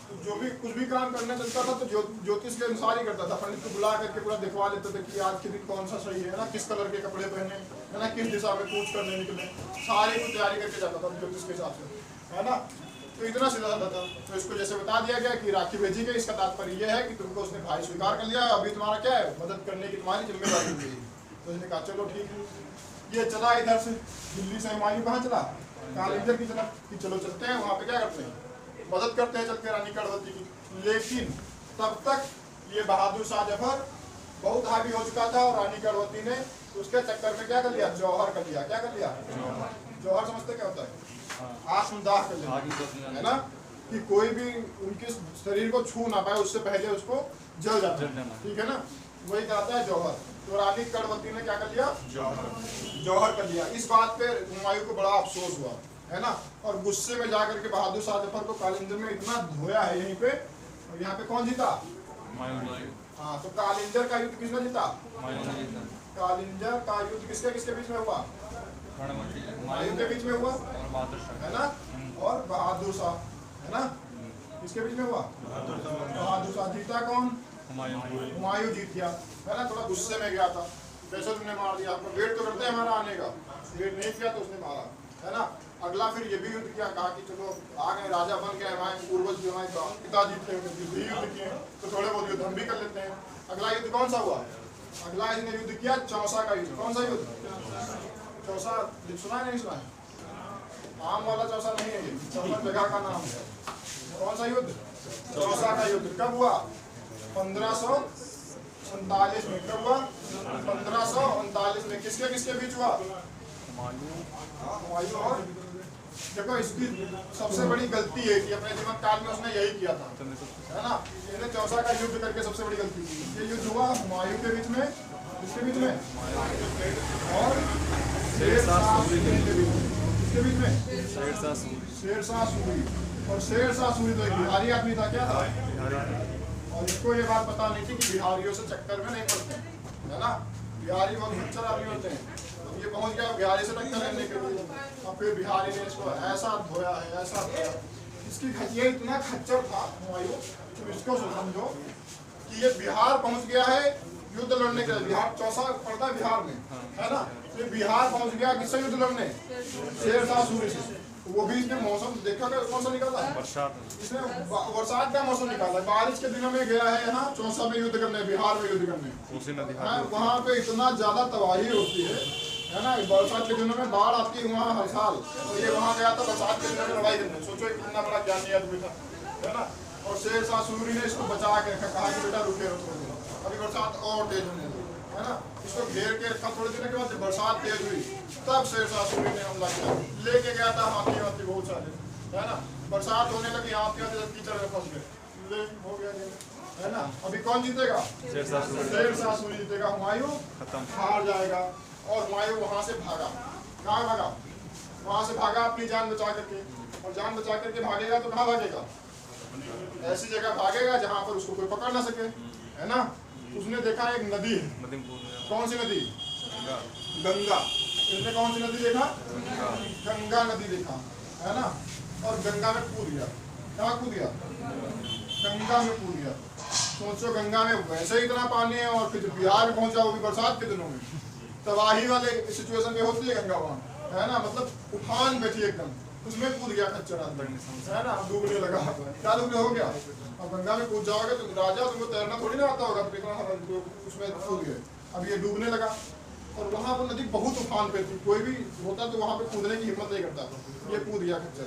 तो जो भी कुछ भी काम करने चलता था तो ज्योतिष के अनुसार ही करता था। पंडित को बुला करके पूरा दिखवा लेते थे कि आज के दिन कौन सा सही है ना, किस कलर के कपड़े पहने, है ना, किस दिशा में कूच करने निकले, सारी कुछ तैयारी करके जाता था ज्योतिष के हिसाब से, है ना। तो इतना सीधा साधा था। तो इसको जैसे बता दिया गया कि राखी भेजी गई, इसका तात्पर्य यह है कि तुमको उसने भाई स्वीकार कर लिया, अभी तुम्हारा क्या है, मदद करने की तुम्हारी जिम्मेदारी हुई। तो उसने कहा चलो ठीक है। ये चला इधर से, दिल्ली से हुमायूं कहाँ चला? कालिंजर की तरफ, कि चलो चलते हैं वहाँ पे क्या करते हैं, मदद करते हैं चल के रानी कर्णवती की। लेकिन तब तक ये बहादुर शाह जफर बहुत हावी हो चुका था और रानी कर्णवती ने उसके चक्कर में क्या कर लिया, जौहर कर लिया। क्या कर लिया? जौहर समझते क्या होता है? आत्मदाह कर लिया, है ना, कि कोई भी उनके शरीर को छू ना पाए उससे पहले उसको जल जाता है, ठीक है ना, वही कहता है जौहर। तो रानी कर्णवती ने क्या कर लिया? जौहर कर लिया। इस बात पे हुमायूं को बड़ा अफसोस हुआ, है ना, और गुस्से में जाकर के बहादुर शाह जफर को कालिंजर में इतना धोया है यहीं पे। और यहाँ पे कौन जीता? हाँ, तो कालिंजर का युद्ध किसने जीता? हुमायूं ने जीता। कालिंजर का युद्ध किसके किसके बीच में हुआ? हुमायूं के बीच में हुआ, और बहादुर शाह। है ना, और बहादुर शाह, है ना, किसके बीच में हुआ? बहादुर शाह। जीता कौन? हुमायूं। हुमायूं जीत गया, है ना। थोड़ा गुस्से में गया था, पैसे तुमने मार दिया, आपको वेट तो करते हैं हमारा आने का, वेट नहीं किया तो उसने मारा, है ना। अगला फिर ये भी युद्ध किया, कहा कि चलो आ गए, राजा बन गए, हमारे पूर्वज जो हमारे पिताजी थे भी युद्ध किए, तो थोड़े बहुत युद्ध हम भी कर लेते हैं। अगला युद्ध कौन सा हुआ? अगला इसने युद्ध किया चौसा का युद्ध। कौन सा युद्ध? चौसा। सुना है नहीं सुना है? आम वाला चौसा नहीं है, ये चौसा जगह का नाम है। कौन सा युद्ध? चौसा का युद्ध। कब हुआ? 1539 में। कब हुआ? 1539 में। किसके किसके बीच हुआ? हुमायूं और, देखो इसकी सबसे बड़ी गलती है कि अपने जीवन काल में उसने यही किया था, है ना। इसने चौसा का युद्ध करके सबसे बड़ी गलती की। ये युद्ध हुआ हुमायूं के बीच में, किसके बीच में? और शेरशाह सूरी के बीच में। किसके बीच में? शेरशाह सूरी। और शेरशाह सूरी तो एक बिहारी आदमी था, क्या था? और इसको ये बात पता नहीं थी कि बिहारियों से चक्कर में नहीं पड़ते, है ना। बिहारी बहुत खच्चर आदमी होते हैं। ये पहुंच गया बिहारी से टक्कर लेने के लिए, और फिर बिहारी ने इसको ऐसा धोया है, ऐसा धोया। इसकी ये इतना खच्चर था हुमायूं, इसको समझो कि ये बिहार पहुंच गया है युद्ध लड़ने के लिए। बिहार चौसा पड़ता है बिहार में, है ना। ये बिहार पहुंच गया किससे युद्ध लड़ने? शेरशाह सूरी से। वो भी इसने मौसम देखा, कौन सा निकाला है? इसने बरसात का मौसम निकाला है। बारिश के दिनों में गया है यहाँ चौसा में युद्ध करने, बिहार में युद्ध करने। वहाँ पे इतना ज्यादा तबाही होती है ना। बरसात के दिनों में बाढ़ आती है वहाँ हर साल, तो ये वहाँ गया था बरसात के दिनों में लड़ाई करने। सोचो कितना बड़ा ज्ञानी आदमी था, है ना। और शेरशाह सूरी ने इसको बचा के रखा, कहा कि बेटा रुके रहो, अभी बरसात और तेज होने दो, है ना। इसको घेर के रखा। थोड़े दिन के बाद जब बरसात तेज हुई तब शेरशाह सूरी ने हमला किया। लेके गया था हाथी वाथी बहुत सारे, है ना। बरसात होने लगी, हाथी वाथी कीचड़ में फंस गए, हो गया, है ना। अभी कौन जीतेगा? शेरशाह सूरी जीतेगा। हुमायूं हार जाएगा। और हुमायूं वहां से भागा। कहाँ भागा? वहां से भागा अपनी जान बचा करके। और जान बचा करके भागेगा तो कहाँ भागेगा? ऐसी जगह भागेगा जहां पर उसको कोई पकड़ ना सके, है ना। उसने देखा एक नदी है। कौन सी नदी? गंगा। इसने कौन सी नदी देखा? गंगा नदी देखा, है ना। और गंगा में कूद गया। कहाँ कूद गया? गंगा में कूद गया। सोचो गंगा में वैसे ही इतना पानी है, और फिर बिहार में पहुंचा, वो भी बरसात के दिनों में। तबाही वाले सिचुएशन में होती है गंगा वहाँ, है ना। मतलब उफान बैठी एकदम, उसमें कूद गया खच्चर आदमी, है ना। डूबने लगा। क्या डूबने हो गया? अब गंगा में कूद जाओगे तो राजा, तुमको तैरना थोड़ी ना आता होगा, तो उसमें कूद गए। अब ये डूबने लगा, और वहाँ पर नदी बहुत उफान पे थी। कोई भी होता तो वहाँ पे कूदने की हिम्मत नहीं करता। ये कूद गया खच्चर।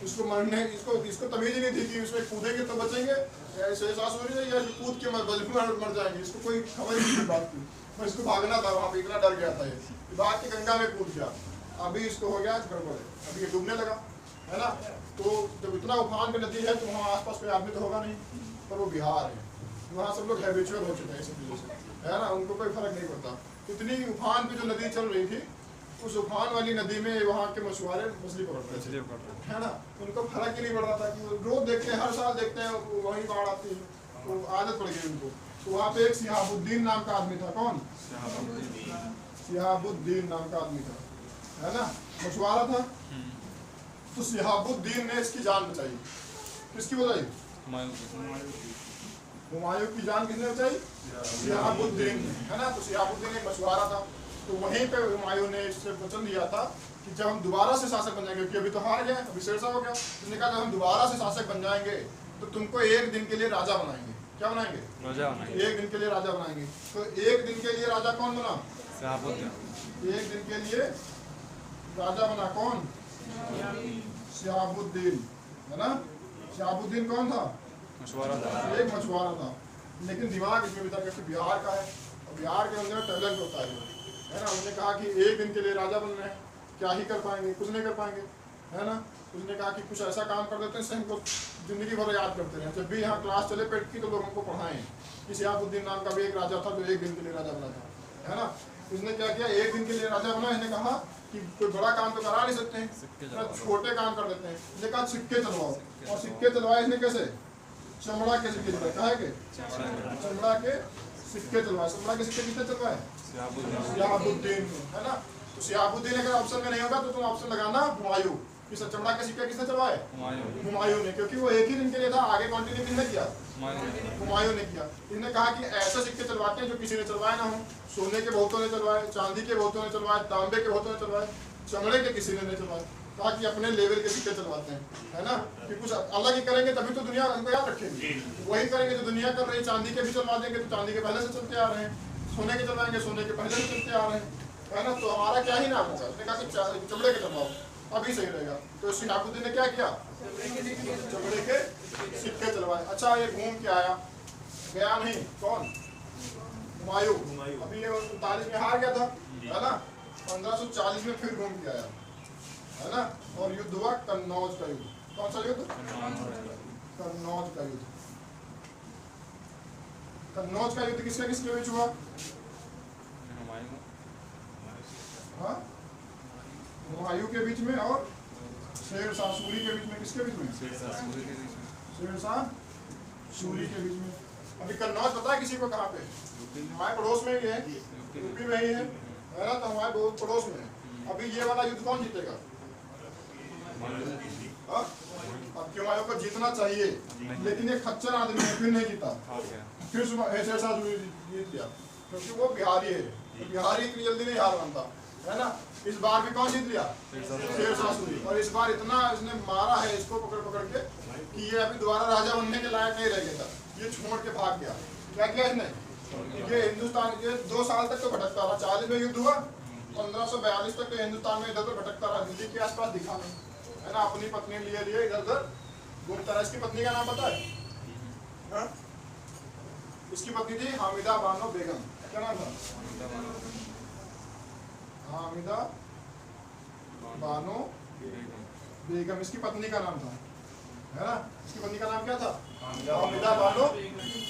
इसको मरने, इसको तमीज ही नहीं थी कि इसमें कूदेंगे तो बचेंगे, शेरशाह सूरी या कूद के मर जाएंगे। इसको कोई खबर ही नहीं बात की। बस इसको भागना था, वहाँ पे इतना डर गया था ये, भाग के गंगा में कूद गया। अभी इसको हो गया गड़बड़, अभी ये डूबने लगा, है ना। तो जब इतना उफान पे नदी है तो वहाँ आसपास कोई आदमी तो होगा नहीं, पर वो बिहार है, वहाँ सब लोग हैबिचुअल हो चुके हैं इस चीज़ों से, है ना। उनको कोई फर्क नहीं पड़ता। इतनी उफान पे जो नदी चल रही थी, उस उफान वाली नदी में वहाँ के मछुआरे मछली पकड़ते थे, है ना। उनको फर्क ही नहीं पड़ रहा था कि रोज देखते हैं, हर साल देखते हैं, वहीं बाढ़ आती है, तो आदत पड़ गई उनको। तो वहाँ पे एक सिहाबुद्दीन नाम का आदमी था। कौन? सिहाबुद्दीन नाम का आदमी था, है ना, मछुआरा था। तो सिहाबुद्दीन ने इसकी जान बचाई। किसकी बचाई? हुमायूं की जान किसने बचाई? सिहाबुद्दीन, है ना। तो सिहाबुद्दीन एक मछुआरा था। तो वहीं पे हुमायूं ने इससे वचन दिया था कि जब हम दोबारा से शासक बन जाएंगे, क्योंकि अभी तो हार गए, अभी शेरशाह हो गया, उसने कहा जब हम दोबारा से शासक बन जाएंगे तो तुमको एक दिन के लिए राजा बनाएंगे। क्या बनाएंगे? राजा बनाएंगे। एक दिन के लिए राजा बनाएंगे। तो एक दिन के लिए राजा कौन बना? एक दिन के लिए राजा बना कौन? सिहाबुद्दीन, है ना। सिहाबुद्दीन कौन था? मछुआरा था। एक मछुआरा था, लेकिन दिमाग इसमें भी था कि बिहार का है, और बिहार के अंदर टैलेंट होता है ना। उन्होंने कहा कि एक दिन के लिए राजा बनना है, क्या ही कर पाएंगे? कुछ नहीं कर पाएंगे, है ना। उसने कहा कि कुछ ऐसा काम कर देते हैं जिससे हमको जिंदगी भर याद करते हैं। जब भी यहाँ क्लास चले पेट की तो लोग हमको पढ़ाएं। सिहाबुद्दीन नाम का भी एक राजा था जो एक दिन के लिए राजा बना था, है ना। इसने क्या किया? एक दिन के लिए राजा बना। इसने कहा कि कोई बड़ा काम तो करा नहीं सकते हैं, छोटे काम कर देते हैं। इसने कहा सिक्के चलवाओ, और सिक्के चलवाए इसने कैसे? चमड़ा के सिक्के चलवाए, कहा है कि चमड़ा के सिक्के चलवाए। चमड़ा के सिक्के कितने चलवाए? शिहाबुद्दीन, है ना। तो शिहाबुद्दीन अगर ऑप्शन में नहीं होगा तो तुम ऑप्शन लगाना हुमायूं। किस चमड़ा के सिक्के किसने चलवाए? हुमायूं ने, क्योंकि वो एक ही दिन के लिए था, आगे कंटिन्यू किसने किया? हुमायूं ने किया। इसने कहा कि ऐसे सिक्के चलवाते हैं जो किसी ने चलवाए ना हो। सोने के बहुतों ने चलवाए, चांदी के बहुतों ने चलवाए, तांबे के बहुतों ने चलवाए, चमड़े के किसी ने नहीं चलवाए। कहा कि अपने लेवल के सिक्के चलवाते हैं, है ना, कि कुछ अलग ही करेंगे तभी तो दुनिया हमको याद रखेगी। वही करेंगे जो दुनिया कर रही है। चांदी के भी चलवा देंगे तो चांदी के पहले से चलते आ रहे हैं, सोने के चलवाएंगे सोने के पहले से चलते आ रहे हैं, है ना। तो हमारा क्या ही नाम होगा? उसने कहा कि चमड़े के चलवाओ, अभी सही रहेगा। तो शिहाबुद्दीन ने क्या किया? चमड़े के सिक्के चलवाए। अच्छा, ये घूम के आया, गया नहीं, कौन? हुमायूं। अभी ये 39 में हार गया था, है ना। 1540 में फिर घूम के आया, है ना। और युद्ध हुआ कन्नौज का युद्ध। कौन सा युद्ध? कन्नौज का युद्ध। कन्नौज का युद्ध किसके किसके बीच हुआ? हाँ, हुमायूं के बीच में और शेरशाह सूरी के बीच में। किसके बीच में? शेरशाह सूरी के बीच में। अभी कन्नौज पता है किसी को कहाँ पे? हमारे पड़ोस में ही है, यूपी में ही है ना। तो हमारे बहुत पड़ोस में है। अभी ये वाला युद्ध कौन जीतेगा? अब क्यों हुमायूं को जीतना चाहिए, लेकिन ये खच्चर आदमी है, फिर नहीं जीता। फिर शेरशाह सूरी जीत गया, क्योंकि वो बिहारी है। तो बिहारी इतनी जल्दी नहीं हार मानता, है ना। इस बार भी कौन जीत लिया? शेरशाह सूरी। और इस बार इतना इसने मारा है इसको पकड़ पकड़ के कि ये अभी दोबारा राजा बनने के लायक नहीं रह गया था। ये छोड़ के भाग गया। क्या किया इसने? ये हिंदुस्तान, ये 2 साल तक तो भटकता रहा। 40 में युद्ध हुआ, 1542 तक तो हिंदुस्तान में इधर उधर भटकता रहा, दिल्ली के आसपास दिखा नहीं, है ना। अपनी पत्नी लिए इधर उधर घूमता रहा। इसकी पत्नी का नाम पता है? हाँ? इसकी पत्नी थी हामिदा बानो बेगम। क्या नाम था? हामिदा बानो बेगम इसकी पत्नी का नाम था, है ना। इसकी पत्नी का नाम क्या था? हामिदा बानो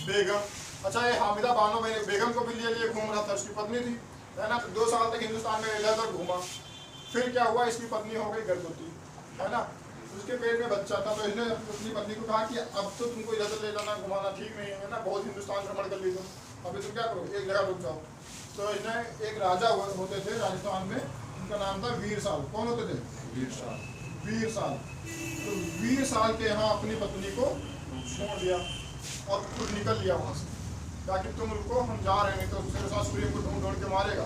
बेगम। अच्छा, ये हामिदा बानो बेगम को भी लिए घूम रहा था, उसकी पत्नी थी, है ना। तो 2 साल तक हिंदुस्तान में इधर उधर घूमा। फिर क्या हुआ? इसकी पत्नी हो गई गर्भवती, है ना। उसके पेट में बच्चा था। तो इसने अपनी पत्नी को कहा कि अब तो तुमको इधर से ले जाना घुमाना ठीक नहीं है ना, बहुत हिंदुस्तान भ्रमण कर ली तुम, अभी तुम क्या करो, एक जगह रुक जाओ। तो इसने, एक राजा होते थे राजस्थान में, उनका नाम था वीरसाल। कौन होते थे? वीरसाल। तो वीरसाल के यहाँ अपनी पत्नी को छोड़ दिया और खुद निकल लिया वहाँ से, ताकि तुम रुको, हम जा रहे हैं, तो शेरशाह सूरी को ढूंढ ढूंढ के मारेगा,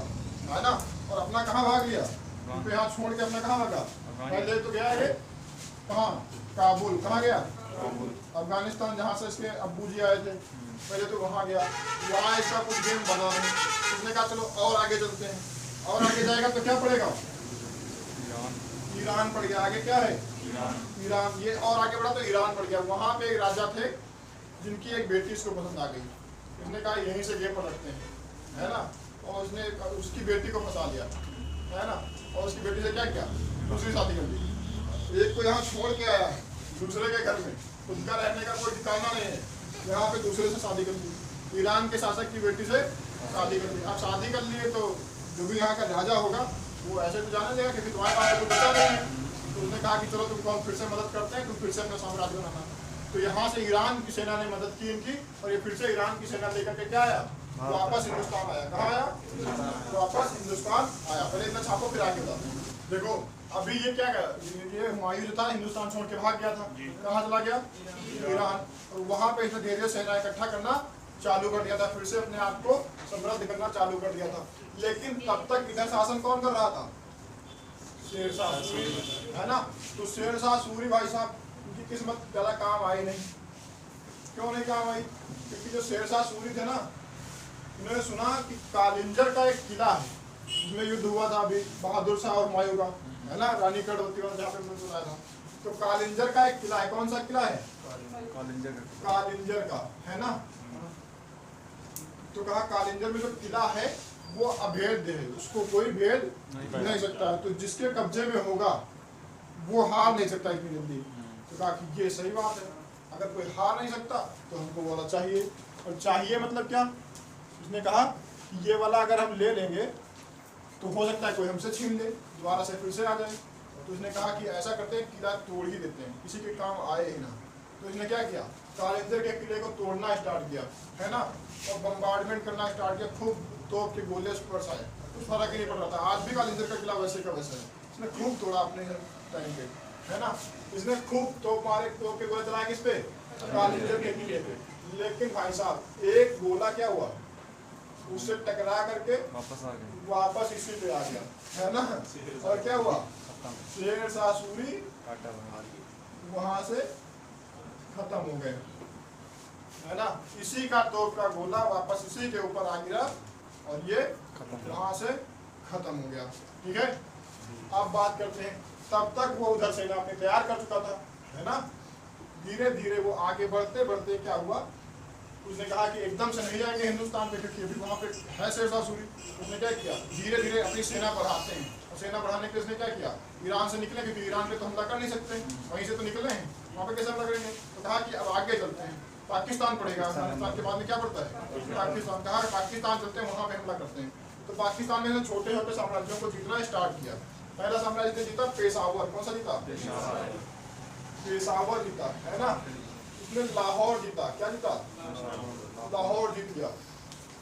है ना। और अपना कहाँ भाग लिया? उनको यहाँ छोड़ के अपना कहाँ भागा? पहले तो गया है कहाँ? काबुल। कहाँ गया? अफगानिस्तान, जहाँ से इसके अब्बू जी आए थे। पहले तो वहाँ गया, वहाँ इसका कुछ गेम बना नहीं। उसने कहा चलो और आगे चलते हैं। और आगे जाएगा तो क्या पड़ेगा? ईरान पड़ गया। आगे क्या है? ईरान। ये और आगे बढ़ा तो ईरान पड़ गया। वहाँ पे एक राजा थे जिनकी एक बेटी इसको पसंद आ गई। उसने कहा यहीं से गेम पर रखते हैं, है ना। और उसने उसकी बेटी को फंसा लिया, है ना। और उसकी बेटी से क्या किया? दूसरी शादी कर दी। एक को यहाँ छोड़ के आया दूसरे के घर में, उनका रहने का कोई ठिकाना नहीं है, यहाँ पे दूसरे से शादी कर दी। ईरान के शासक की बेटी से शादी कर दी। अब शादी कर लिए तो जो भी यहाँ का राजा होगा वो ऐसे तो जाने देगा, क्योंकि तुम्हारे पास तो बचा नहीं है। तो उसने कहा कि चलो तुमको हम फिर से मदद करते हैं, तुम फिर से अपना साम्राज्य बनाना। तो यहाँ से ईरान की सेना ने मदद की इनकी, और ये फिर से ईरान की सेना लेकर के क्या आया? वापस हिंदुस्तान आया। कहाँ आया? वापस हिंदुस्तान आया। पहले इतना छापो फिर आगे बताते हैं। देखो अभी ये क्या कर, ये हुमायूं जो था हिंदुस्तान छोड़ के भाग गया था। कहाँ चला गया? ईरान। और वहाँ पे इसने धीरे सेना इकट्ठा करना चालू कर दिया था, फिर से अपने आप को समृद्ध करना चालू कर दिया था। लेकिन तब तक इधर शासन कौन कर रहा था? शेरशाह सूरी, है ना। तो शेरशाह सूरी भाई साहब, उनकी किस्मत ज़्यादा काम आई नहीं। क्यों नहीं काम आई? क्योंकि जो शेरशाह सूरी थे ना, उन्होंने सुना कि कालिंजर का एक किला है जिसमें युद्ध हुआ था अभी बहादुर शाह और हुमायूं का, है ना, रानीगढ़ होती है जहाँ पे मैंने सुनाया था। तो कालिंजर का एक किला है। कौन सा किला है? कालिंजर का, है ना। तो कहा कालिंजर में जो किला है वो अभेद्य है, उसको कोई भेद नहीं सकता है। तो जिसके कब्जे में होगा वो हार नहीं सकता इतनी जल्दी। तो कहा कि ये सही बात है, अगर कोई हार नहीं सकता तो हमको वाला चाहिए। और चाहिए मतलब क्या? उसने कहा कि ये वाला अगर हम ले लेंगे तो हो सकता है कोई हमसे छीन ले, दोबारा से फिर से आ जाए। तो उसने कहा कि ऐसा करते हैं, किला तोड़ ही देते हैं, किसी के काम आए ही ना, तो इसने क्या किया, कालिंजर के किले को तोड़ना स्टार्ट किया, है ना, और बम्बार्डमेंट करना स्टार्ट किया। खूब तोप के गोले उस पर आए, कुछ फर्क ही नहीं पड़ रहा था। आज भी कालिंजर का किला वैसे का वैसे है, इसने खूब तोड़ा अपने टाइम पे, है ना। इसने खूब तोप मारे, तोप के गोले चलाए किस पे, कालिंजर के किले पे। लेकिन भाई साहब एक गोला क्या हुआ, उससे टकरा करके वापस इसी पे आ गया, है ना। और क्या हुआ, शेर शाह सूरी वहां से खत्म हो गए, है ना। इसी का तोप का गोला वापस इसी के ऊपर आ गिरा और ये वहां से खत्म हो गया। ठीक है, अब बात करते हैं, तब तक वो उधर सेना अपने तैयार कर चुका था, है ना। धीरे धीरे वो आगे बढ़ते बढ़ते क्या हुआ, उसने कहा कि एकदम से नहीं जाएंगे हिंदुस्तान पे, क्योंकि अभी वहाँ पे है शेर शाह सूरी। उसने क्या किया, धीरे धीरे अपनी सेना बढ़ाते हैं, और सेना बढ़ाने के लिए उसने क्या किया, ईरान से निकले, क्योंकि ईरान पे तो हमला कर नहीं सकते, वहीं से तो निकले हैं, वहाँ पे कैसे हमला करेंगे। तो कहा कि अब आगे चलते हैं, पाकिस्तान पड़ेगा, अफगानिस्तान के बाद में क्या पड़ता है, पाकिस्तान। कहा पाकिस्तान चलते हैं, वहाँ पे हमला करते हैं। तो पाकिस्तान ने छोटे छोटे साम्राज्यों को जीतना स्टार्ट किया। पहला साम्राज्य जीता पेशावर, कौन सा जीता, पेशावर जीता, है ना। इसने लाहौर जीता, क्या जीता, लाहौर जीत गया।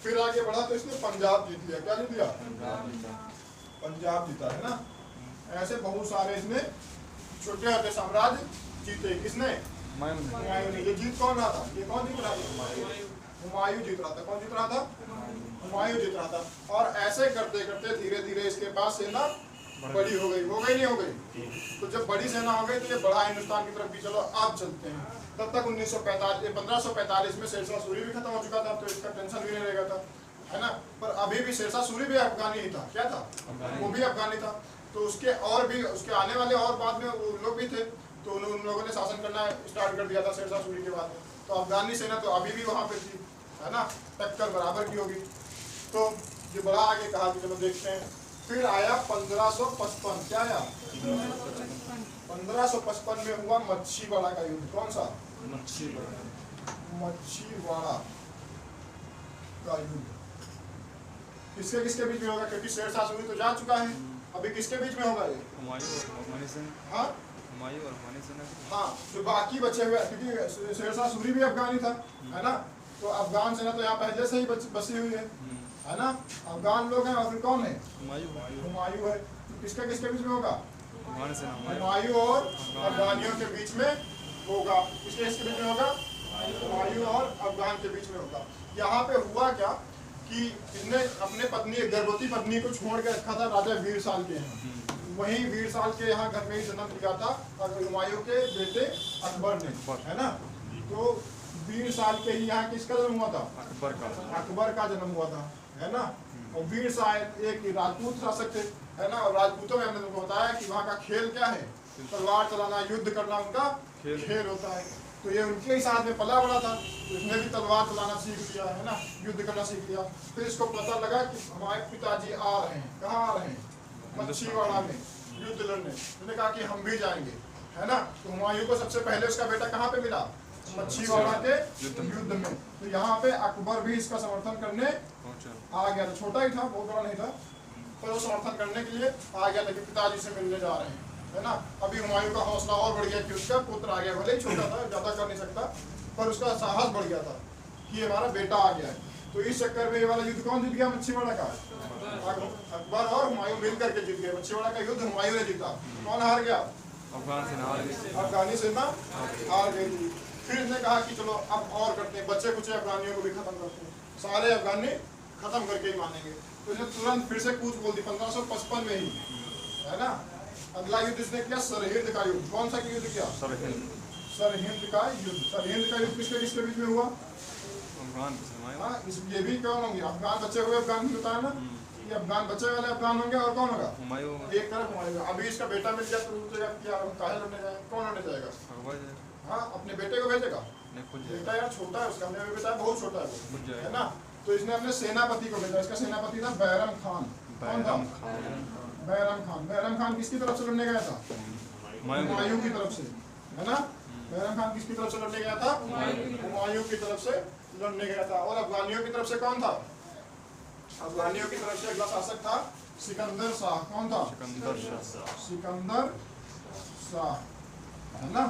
फिर आगे बढ़ा तो इसने पंजाब जीत लिया, क्या जीत लिया, पंजाब जीता, है ना। ऐसे बहुत सारे इसने छोटे छोटे साम्राज्य जीते। किसने, हुमायूं ने। ये जीत कौन रहा था, ये कौन जीत रहा था, हुमायूं जीत रहा था। कौन जीत रहा था, हुमायूं जीत रहा था। और ऐसे करते करते धीरे धीरे इसके पास सेना बड़ी हो गई नहीं हो गई। तो जब बड़ी सेना हो गई तो ये बड़ा हिंदुस्तान की तरफ भी चलो अब चलते हैं। तब तक 1545 में शेर शाह सूरी भी खत्म हो चुका था, तो इसका टेंशन भी नहीं रहेगा था, है ना। पर अभी भी शेर शाह सूरी भी अफगानी ही था, क्या था, वो भी अफगानी था। तो उसके और भी उसके आने वाले और बाद में वो लोग भी थे, तो उन लोगों ने शासन करना स्टार्ट कर दिया था शेर शाह सूरी के बाद में। तो अफगानी सेना तो अभी भी वहाँ पे थी, है ना, टक्कर बराबर की होगी। तो ये बड़ा आगे कहा कि चलो देखते हैं। फिर आया 1555, क्या आया 1555 में हुआ मच्छीवाड़ा का युद्ध। कौन सा, मच्छीवाड़ा का युद्ध। किसके किसके बीच में होगा, क्योंकि शेर शाह सूरी तो जा चुका है, अभी किसके बीच में होगा ये, हाँ, जो बाकी बचे हुए, क्योंकि शेर शाह सूरी भी अफगानी था, है ना। तो अफगान सेना तो यहाँ पहले से ही बसी हुई है ना। अफगान लोग हैं, और फिर कौन है, हुमायूं है। किसके किसके बीच में होगा, हुमायूं और अफगानियों के बीच में होगा। किसके किसके बीच में होगा, हुमायूं और अफगान के बीच में होगा। यहाँ पे हुआ क्या कि इसने अपने पत्नी, गर्भवती पत्नी को छोड़ के रखा था राजा वीर साल के यहाँ। वहीं वीर साल के यहाँ घर में ही जन्म लिया था हुमायूं के बेटे अकबर ने, है ना। तो वीर साल के ही यहाँ किसका जन्म हुआ था, अकबर का जन्म हुआ था, है ना। और वीर साल एक राजपूत शासक थे, है ना। और राजपूतों में हमने तुमको बताया कि वहाँ का खेल क्या है, तलवार चलाना, युद्ध करना उनका खेल होता है। तो ये उनके ही साथ में पला बड़ा था, तो इसने भी तलवार चलाना सीख लिया, है ना, युद्ध करना सीख लिया। फिर इसको पता लगा कि हमारे पिताजी आ रहे हैं, कहाँ आ रहे हैं, मच्छीवाड़ा में युद्ध लड़ने। उसने कहा कि हम भी जाएंगे, है ना। तो हुमायूं को सबसे पहले उसका बेटा कहाँ पे मिला, मच्छीवाड़ा के युद्ध में। तो यहाँ पे अकबर भी इसका समर्थन करने आ गया था, छोटा ही था, बहुत बड़ा नहीं था, पर वो समर्थन करने के लिए आ गया था कि पिताजी से मिलने जा रहे हैं, है ना। अभी हुमायूं का हौसला और बढ़ गया कि उसका पुत्र आ गया, भले ही छोटा था, ज्यादा कर नहीं सकता, पर उसका साहस बढ़ गया था कि हमारा बेटा आ गया है। तो इस चक्कर में ये वाला युद्ध कौन जीत गया, मच्छीवाड़ा का, अकबर और हुमायूं मिलकर के जीत गए। मच्छीवाड़ा का युद्ध हुमायूं ने जीता। कौन हार गया, अफगानी सेना हार गई थी। फिर इसने कहा कि चलो अब और करते हैं, बच्चे कुछ अफगानियों को भी खत्म करते हैं, सारे अफगानी खत्म करके ही मानेंगे। तो इसने तुरंत फिर से कूच बोल दी 1555 में ही, है ना। अगला युद्ध इसने किया सरहिंद का युद्ध। कौन सा युद्ध किया, सरहिंद का युद्ध। सरहिंद का युद्ध किसके किसके बीच में हुआ, हाँ, ये भी कौन होंगे, अफगान बचे हुए अफगान बताया ना, ये अफगान बचे वाले अफगान होंगे। और कौन होगा, एक तरफ हुमायूं। अभी इसका बेटा मिल गया तो क्या काहे लड़ने जाएगा, कौन लड़ने जाएगा, हाँ, अपने बेटे को भेजेगा, बेटा यार छोटा है उसका, हमने अभी बताया बहुत छोटा है वो, है ना। तो इसने अपने सेनापति को भेजा। इसका सेनापति था बैरम खान। कौन था, बैरम खान। बैरम खान किसकी तरफ से लड़ने गया था, हुमायूं की तरफ से, है ना। बैरम खान किसकी तरफ से लड़ने गया था, हुमायूं की तरफ से लड़ने गया था। और अफगानियों की तरफ से कौन था, अफगानियों की तरफ से अगला शासक था सिकंदर शाह। कौन था, सिकंदर शाह, है ना।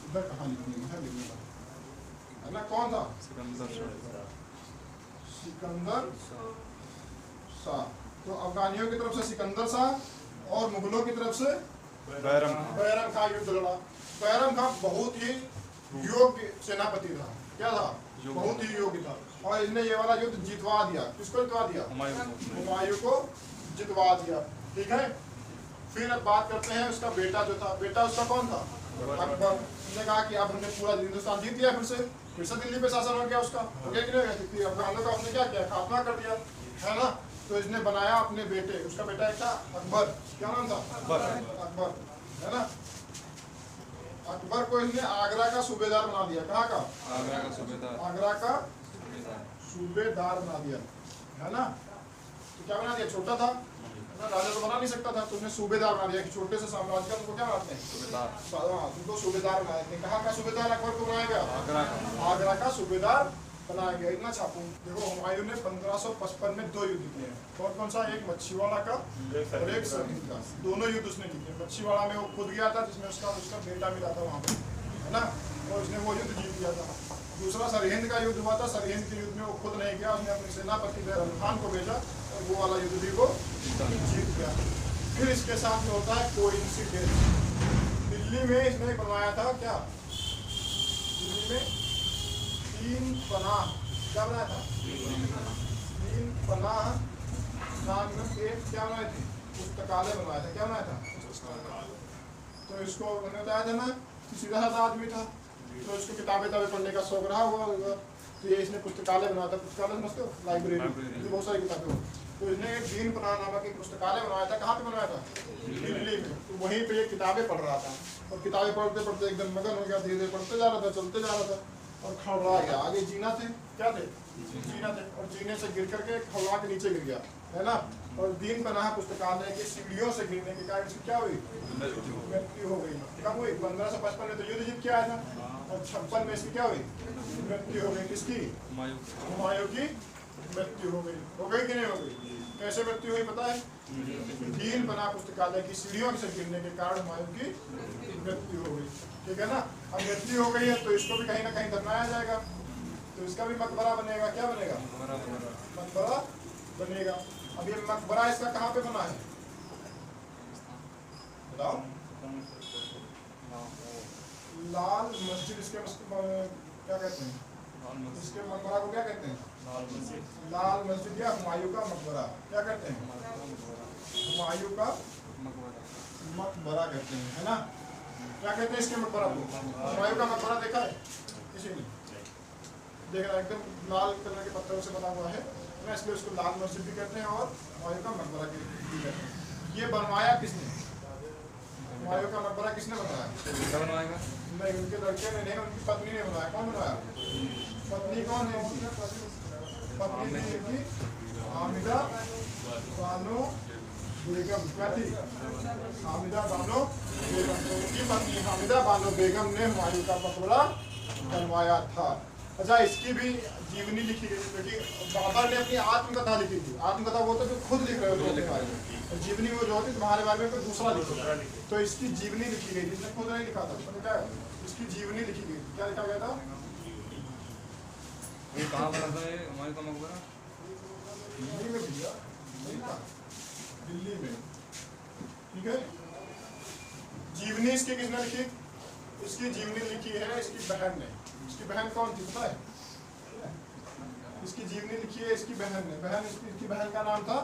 इधर कहाँ लिखनी है लिखने का है ना। कौन था? सिकंदर शाह। तो अफगानियों की तरफ से सिकंदर शाह और मुगलों की तरफ से बैरम खां युद्ध लड़ा। बैरम खां बहुत ही योग्य सेनापति था। क्या था? बहुत ही योग्य था। और इसने ये वाला युद्ध जितवा दिया। किसको जितवा दिया? हुमायूं को जितवा दिया। ठीक है। फिर अब बात करते हैं उसका बेटा जो था। बेटा उसका कौन था? अकबर। उसने कहा कि अब हमने पूरा हिंदुस्तान जीत लिया, फिर से दिल्ली पे शासन हो गया उसका। हो गया कि नहीं हो गया? क्योंकि अफगानों का उसने क्या किया? खात्मा कर दिया, है ना। तो इसने बनाया अपने बेटे, उसका बेटा एक था अकबर। क्या नाम था? अकबर, है ना। अकबर को इसने आगरा का सूबेदार बना दिया। कहाँ का? आगरा का सूबेदार बना दिया, है ना। तो क्या बना दिया? छोटा था राजा तो बना नहीं सकता था, तो उसने सूबेदार बना दिया कि छोटे से साम्राज्य का तुमको क्या बनाते हैं? तुमको सूबेदार बनाया। कहाँ का सूबेदार अकबर को बनाया गया? आगरा का सूबेदार बनाया गया। इतना छापू। देखो हुमायूं ने 1555 में 2 युद्ध किए हैं। कौन कौन सा? एक मच्छीवाड़ा का और एक सरहिंद का। दोनों युद्ध उसने जीते। मच्छीवाड़ा में वो खुद गया था, जिसमें उसका बेटा मिला था वहाँ पे, है ना। और उसने वो युद्ध जीत लिया था। दूसरा सरहिंद का युद्ध हुआ था। सरहिंद के युद्ध में वो खुद नहीं गया, उसने अपने सेनापति बैरम खान को भेजा और वो वाला युद्ध भी वो जीत गया। फिर इसके साथ में होता है कोइंसिडेंस। दिल्ली में इसने बनवाया था क्या? दिल्ली में 3 पनाह। क्या बनाया था? 3 पनाह नाम में एक क्या बनाए थे? पुस्तकालय बनवाया था। क्या बनाया था? तो इसको मैंने बताया था ना, सीधा साधा आदमी था, तो इसको किताबें पढ़ने का शौक रहा हुआ होगा। तो ये इसने पुस्तकालय बनाया था। पुस्तकालय समझते हो? लाइब्रेरी। बहुत सारी किताबें। तो इसने दीन पनाह नामक एक पुस्तकालय बनवाया था। कहाँ पे बनवाया था? दिल्ली में। तो वहीं पे ये किताबें पढ़ रहा था और किताबें पढ़ते पढ़ते एकदम मगन हो गया। धीरे धीरे पढ़ते जा रहा था, चलते जा रहा था और खड़बड़ा गया। आगे जीना थे। क्या थे? जीना थे। और जीने से गिर करके खड़बड़ा के नीचे गिर गया, है ना। और दीन पनाह पुस्तकालय के सीढ़ियों से गिरने के कारण इसकी क्या हुई? मृत्यु हो गई। कब हुई? 1555 में तो युद्ध जीत के आया था और 56 में इसकी क्या हुई? मृत्यु हो गई। किसकी? हुमायूं की मृत्यु हो गई। हो गई कि नहीं हो गई? कैसे मृत्यु हुई पता है? दीन पनाह पुस्तकालय की सीढ़ियों से गिरने के कारण हुमायूं की मृत्यु हो गई। ठीक है ना। अब मृत्यु हो गई है तो इसको भी कहीं ना कहीं दफनाया जाएगा। तो इसका भी मकबरा बनेगा। क्या बनेगा? मकबरा बनेगा। अब ये मकबरा इसका कहाँ पे बना है? बताओ। लाल मस्जिद। इसके क्या कहते हैं? इसके मकबरा को क्या कहते हैं? लाल मस्जिद या हुमायूं का मकबरा। क्या कहते हैं? हुमायूं का मकबरा कहते हैं, है ना। क्या कहते हैं इसके मकबरा को? हुमायूं का मकबरा देखा है किसी ने? देखना, एकदम लाल कलर के पत्थरों से बना हुआ है ना, इसलिए उसको लाल मस्जिद भी कहते हैं और हुमायूं का मकबरा भी कहते हैं। ये बनवाया किसने? हुमायूं का मकबरा किसने बनवाया? नहीं, उनके लड़के ने नहीं, उनकी पत्नी ने बनाया। कौन बनाया? पत्नी कौन है? पत्नी थी इनकी हामिदा बानो बेगम। क्या थी? हामिदा बानो बेगम। तो उनकी पत्नी हामिदा बानो बेगम ने हुमायूं का मकबरा बनवाया था। अच्छा, इसकी भी जीवनी लिखी गई, क्योंकि बाबर ने अपनी आत्मकथा लिखी थी। आत्मकथा वो तो जो खुद लिख रहे होते हैं, और जीवनी वो जो होती है तुम्हारे बारे में कोई दूसरा लिखा। तो इसकी जीवनी लिखी गई, जिसने खुद नहीं लिखा था। तो क्या इसकी जीवनी लिखी गई? क्या लिखा गया था? ये कहाँ पर आता है हुमायूं का मकबरा? दिल्ली में भैया, दिल्ली में। ठीक है। जीवनी इसकी किसने लिखी? इसकी जीवनी लिखी है इसकी बहन ने। इसकी बहन कौन थी पता है? इसकी जीवनी लिखी है इसकी बहन ने। इसकी बहन का नाम था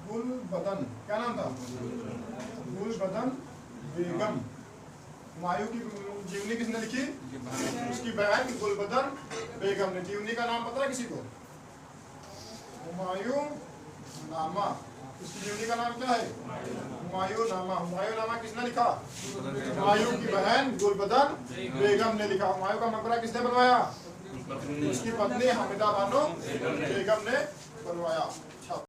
गुलबदन। क्या नाम था? गुलबदन बेगम। हुमायूं की जीवनी किसने लिखी? उसकी बहन गुलबदन बेगम ने। जीवनी का नाम पता है किसी को? हुमायूं नामा। इसकी जीवनी का नाम क्या है? हुमायूं नामा। हुमायूं नामा किसने लिखा? हुमायूं की बहन गुलबदन बेगम ने लिखा। हुमायूं का मकबरा किसने बनवाया? उसकी पत्नी हामिदा बानो बेगम ने बनवाया।